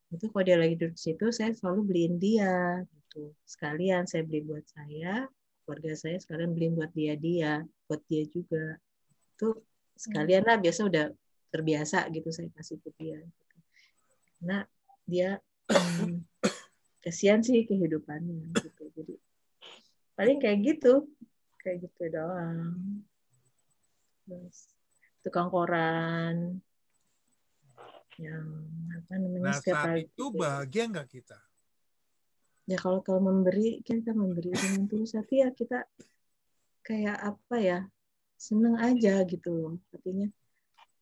Itu kalau dia lagi duduk situ, saya selalu beliin dia gitu. Sekalian saya beli buat saya, keluarga saya sekalian beliin buat dia buat dia juga. Itu sekalian lah, biasa udah terbiasa gitu saya kasih ke dia. Karena dia kasihan sih kehidupannya gitu. Jadi paling kayak gitu doang. Terus tukang koran yang apa namanya, Nah, setiap saat pagi itu bahagia nggak kita? ya, kalau memberi, kita memberi dengan tulus hati ya, kita kayak apa ya, seneng aja gitu loh, artinya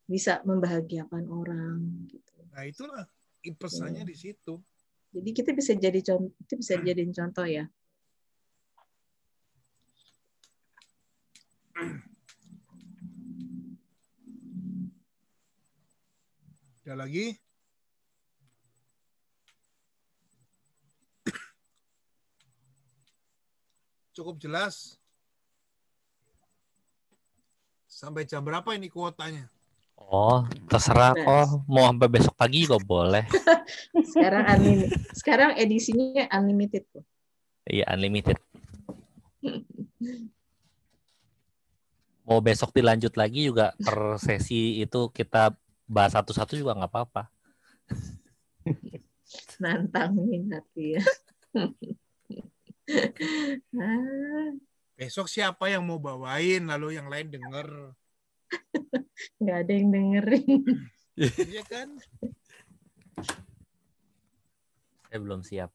bisa membahagiakan orang gitu. Nah, itulah pesannya di situ. Jadi kita bisa jadi contoh, itu bisa jadiin contoh ya. Ada lagi? Cukup jelas? Sampai jam berapa ini kuotanya? Oh, terserah kok. Mau sampai besok pagi juga boleh. Sekarang edisinya unlimited tuh. Iya, unlimited. Mau besok dilanjut lagi juga per sesi itu kita bahas satu-satu juga nggak apa-apa. Nantangin hati ya. Besok siapa yang mau bawain, lalu yang lain denger? Nggak ada yang dengerin. Iya kan? Saya belum siap.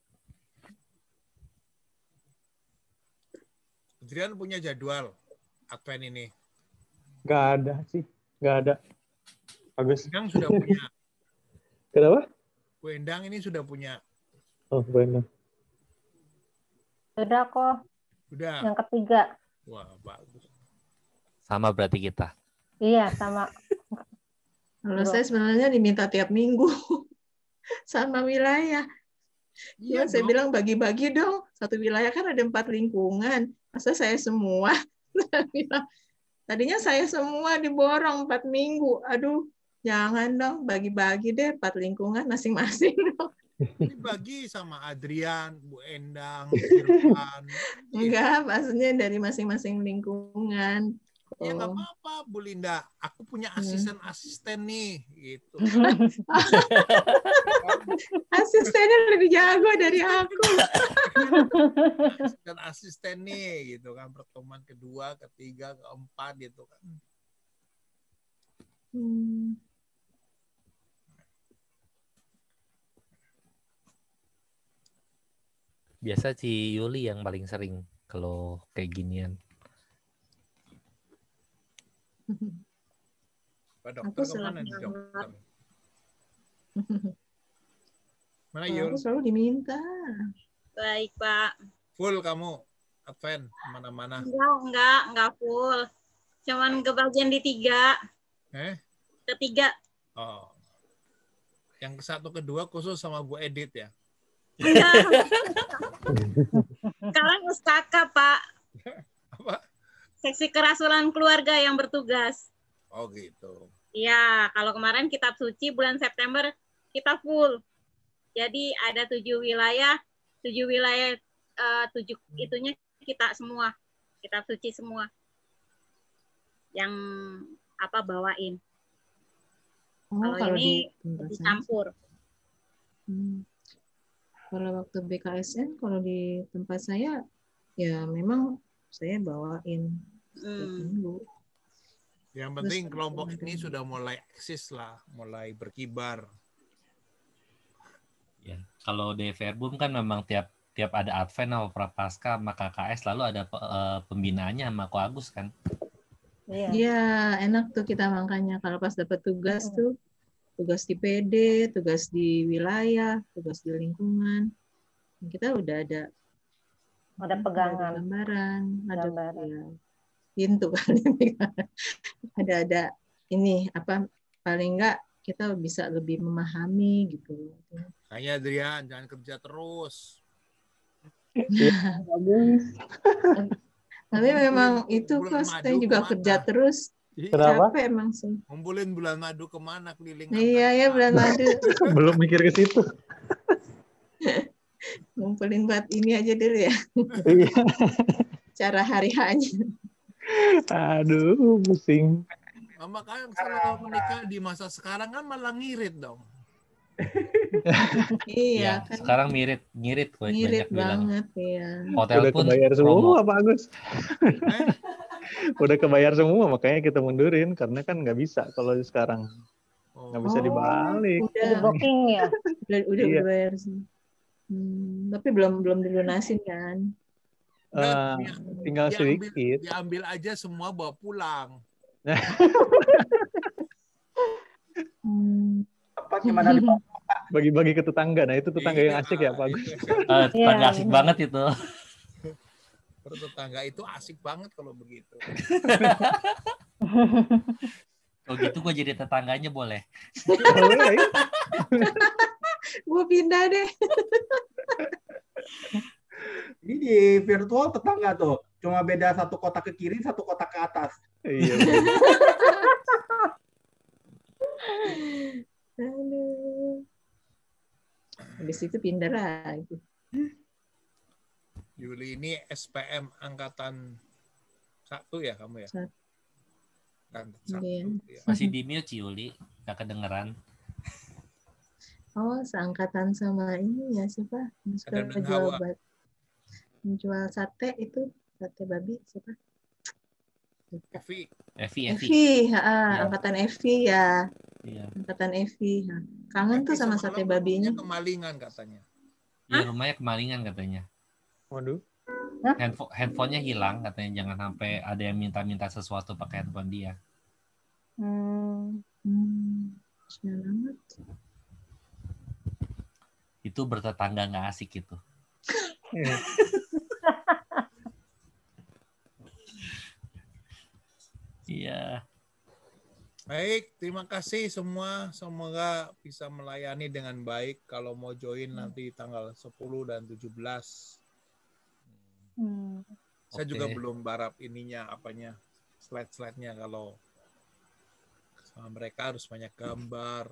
Adrian punya jadwal Advent ini? Nggak ada sih, nggak ada. Bagus. Endang sudah punya. Kenapa? Bu Endang ini sudah punya. Oh, benar. Sudah kok. Sudah. Yang ketiga. Wah, bagus. Sama berarti kita. Iya, sama. Kalau saya sebenarnya diminta tiap minggu sama wilayah. Iya, saya bilang bagi-bagi dong. Satu wilayah kan ada 4 lingkungan. Masa saya semua? Tadinya saya semua diborong 4 minggu. Aduh, jangan dong, bagi-bagi deh 4 lingkungan masing-masing dong. Ini bagi sama Adrian, Bu Endang, Irfan. Enggak, maksudnya dari masing-masing lingkungan. Ya nggak apa-apa, Bu Linda. Aku punya asisten-asisten nih, gitu. Asistennya lebih jago dari aku. Asisten nih, gitu kan. Pertemuan kedua, ketiga, keempat, gitu kan. Biasa si Yuli yang paling sering kalau kayak ginian. Pak dokter kemana nih, dokter? Mana Yul? Aku selalu diminta. Baik, Pak. Full kamu, Advent, mana-mana? Enggak full. Cuman kebagian di 3. Ketiga. Oh. Yang ke-1, ke-2 khusus sama Bu Edit ya? Sekarang SKK, Pak. Apa? Seksi kerasulan keluarga yang bertugas. Oh gitu. Iya, kalau kemarin kitab suci bulan September kita full. Jadi ada 7 wilayah, 7 itunya kita semua, kitab suci semua. Yang bawain. Kalau ini dicampur. Kalau waktu BKSN, kalau di tempat saya, ya memang saya bawain setiap minggu. Yang penting kelompok ini sudah mulai eksis lah, mulai berkibar. Ya, kalau di Verbum kan memang tiap ada Advent atau Prapaskah sama KKS lalu ada pembinaannya sama Ko Agus kan. Iya, enak tuh kita makanya kalau pas dapat tugas tuh, tugas di PD, tugas di wilayah, tugas di lingkungan, kita udah ada pegangan, gambaran, ada ya, pintu kan ini, ada ini paling enggak kita bisa lebih memahami gitu. Hanya Adrian, jangan kerja terus. Iya, bagus. Tapi memang itu Bulan kok saya madu juga kemana? kerja terus, Kenapa? capek emang sih. Ngumpulin bulan madu kemana keliling? Iya ya, bulan madu Belum mikir ke situ. ngumpulin buat ini aja dulu ya, Iya. cara hari hanya. Aduh, pusing. Makanya kalau menikah di masa sekarang kan malah ngirit dong. Iya Ya, kan, sekarang ngirit ngirit banyak bilang. banget ya. Hotel Udah pun kebayar promo. semua, Pak Agus. Eh, Udah kebayar semua, makanya kita mundurin. Karena kan nggak bisa kalau sekarang. Nggak bisa Oh. dibalik. Udah Udah, booking ya? udah Iya. bayar sih. Tapi belum dilunasin kan. udah, Tinggal sedikit. diambil aja semua bawa pulang. Apa gimana di Bagi-bagi ke tetangga. Nah, itu tetangga yang asik ya, Pak Agus. Tetangga asik Iya. banget itu. Tetangga itu asik banget kalau begitu. Kalau gitu gue jadi tetangganya boleh. Boleh. Gue pindah deh. Ini di virtual tetangga tuh. Cuma beda satu kotak ke kiri, satu kotak ke atas. Iya. Aduh. Habis itu pindah lagi. Yuli ini SPM angkatan 1 ya kamu ya? Satu. Angkatan 1. Iya. Ya. Masih di mute, Yuli. Gak kedengeran. Oh, seangkatan sama ini ya siapa? Yang suka Adam dan jual Hawa. menjual sate itu, sate babi siapa? Lupa. Evi. Evi, Ya. angkatan Evi ya, Iya. angkatan Evi. Kangen tuh Evi sama semalam sate babinya. rumahnya kemalingan katanya. Iya, rumahnya kemalingan katanya. Waduh. Handphonenya hilang katanya, jangan sampai ada yang minta-minta sesuatu pakai handphone dia. Sial amat. Itu bertetangga nggak asik itu. Iya. Baik, terima kasih semua. Semoga bisa melayani dengan baik. Kalau mau join nanti tanggal 10 dan 17. Saya juga Oke. belum barap ininya, apanya, slide-slide-nya. Kalau sama mereka harus banyak gambar,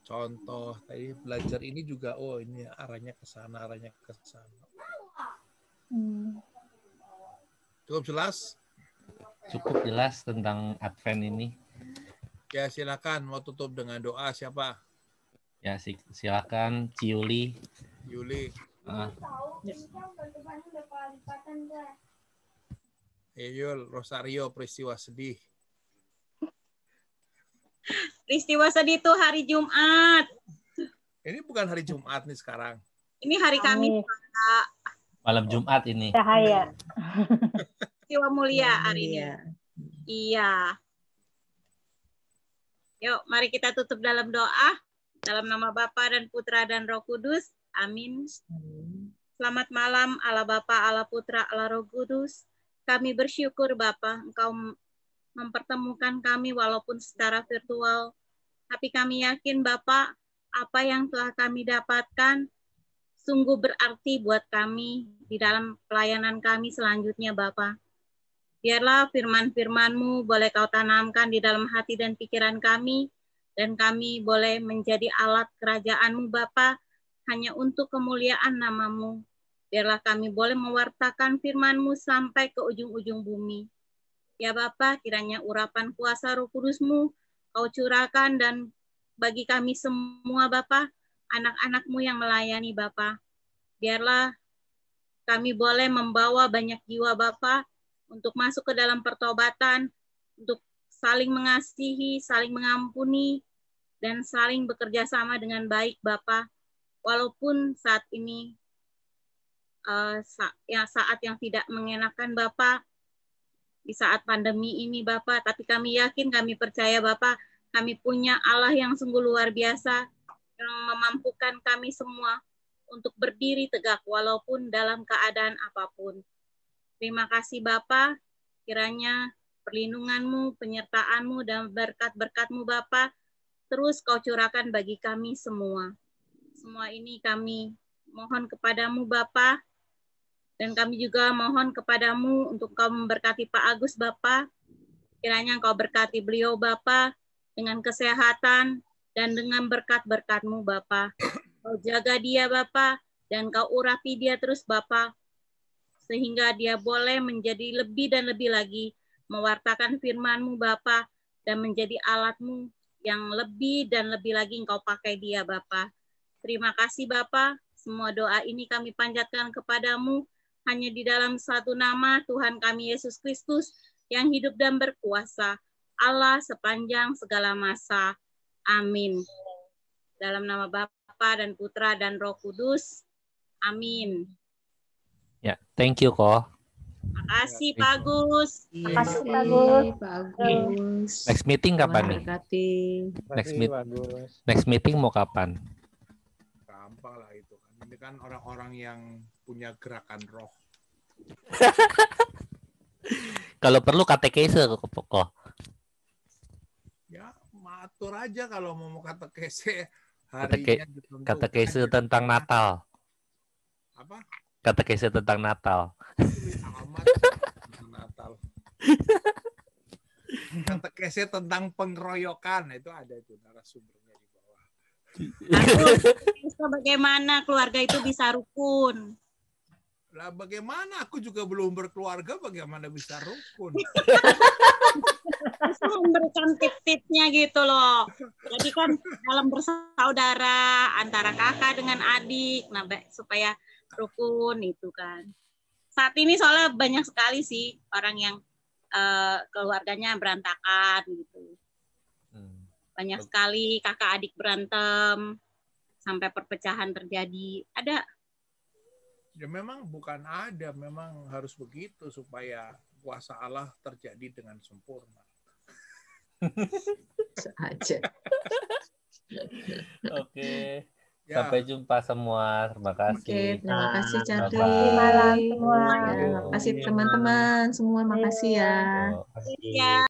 contoh. Tadi belajar ini juga, oh ini arahnya ke sana, arahnya ke sana. Cukup jelas? Cukup jelas tentang Advent ini. Ya silakan, mau tutup dengan doa siapa? Ya, silakan Ciuli. Yuli. Yul, Rosario, peristiwa sedih. Peristiwa sedih itu hari Jumat. Ini bukan hari Jumat nih sekarang. Ini hari Kamis, Pak. Malam Jumat ini. Cahaya. Peristiwa mulia hari ini. Iya. Iya. Yuk, mari kita tutup dalam doa. Dalam nama Bapa dan Putra dan Roh Kudus. Amin. Selamat malam, Allah Bapa, Allah Putra, Allah Roh Kudus. Kami bersyukur Bapa, Engkau mempertemukan kami walaupun secara virtual. Tapi kami yakin Bapa, apa yang telah kami dapatkan sungguh berarti buat kami di dalam pelayanan kami selanjutnya Bapa. Biarlah firman-firman-Mu boleh Kau tanamkan di dalam hati dan pikiran kami, dan kami boleh menjadi alat kerajaan-Mu Bapa, hanya untuk kemuliaan nama-Mu. Biarlah kami boleh mewartakan firman-Mu sampai ke ujung-ujung bumi. Ya Bapa, kiranya urapan kuasa Roh Kudus-Mu Kau curahkan dan bagi kami semua Bapa, anak-anak-Mu yang melayani Bapa. Biarlah kami boleh membawa banyak jiwa Bapa untuk masuk ke dalam pertobatan, untuk saling mengasihi, saling mengampuni, dan saling bekerja sama dengan baik Bapa. Walaupun saat ini saat yang tidak mengenakan Bapa, di saat pandemi ini Bapa, tapi kami yakin, kami percaya Bapa, kami punya Allah yang sungguh luar biasa, yang memampukan kami semua untuk berdiri tegak walaupun dalam keadaan apapun. Terima kasih Bapa, kiranya perlindungan-Mu, penyertaan-Mu, dan berkat-berkat-Mu Bapa terus Kau curahkan bagi kami semua. Semua ini kami mohon kepadamu Bapa, dan kami juga mohon kepadamu untuk Kau memberkati Pak Agus Bapa. Kiranya Kau berkati beliau Bapa dengan kesehatan dan dengan berkat-berkat-Mu Bapa. Kau jaga dia Bapa, dan Kau urapi dia terus Bapa, sehingga dia boleh menjadi lebih dan lebih lagi mewartakan firman-Mu Bapa, dan menjadi alat-Mu yang lebih dan lebih lagi Engkau pakai dia Bapa. Terima kasih Bapa, semua doa ini kami panjatkan kepadamu hanya di dalam satu nama Tuhan kami Yesus Kristus yang hidup dan berkuasa, Allah sepanjang segala masa. Amin. Dalam nama Bapa dan Putra dan Roh Kudus. Amin. Ya, thank you kok. Makasih Pak Agus. Makasih, Pak Agus. Next meeting kapan nih? Berkati. Next meeting mau kapan? Gampang lah itu kan. Ini kan orang-orang yang punya gerakan roh. Kalau perlu katekese kok. Ya, atur aja kalau mau katekese harinya ditentukan. Katekese tentang Natal. Apa? Katekese tentang Natal. Amat tentang Natal. Katekese tentang pengeroyokan, itu ada itu narasumbernya di bawah. Bagaimana keluarga itu bisa rukun? Lah bagaimana aku juga belum berkeluarga, bagaimana bisa rukun? Bisa memberikan tips-tipsnya gitu loh. Jadi kan dalam bersaudara antara kakak dengan adik, nah supaya rukun itu kan. Saat ini soalnya banyak sekali sih orang yang keluarganya berantakan gitu. Banyak sekali kakak adik berantem sampai perpecahan terjadi. Ada. Ya memang bukan ada, memang harus begitu supaya kuasa Allah terjadi dengan sempurna. Aja. Oke. Ya. Sampai jumpa semua. Terima kasih. Oke, terima kasih Charlie. Selamat malam semua. Terima kasih teman-teman semua, makasih ya. Terima kasih. Ya.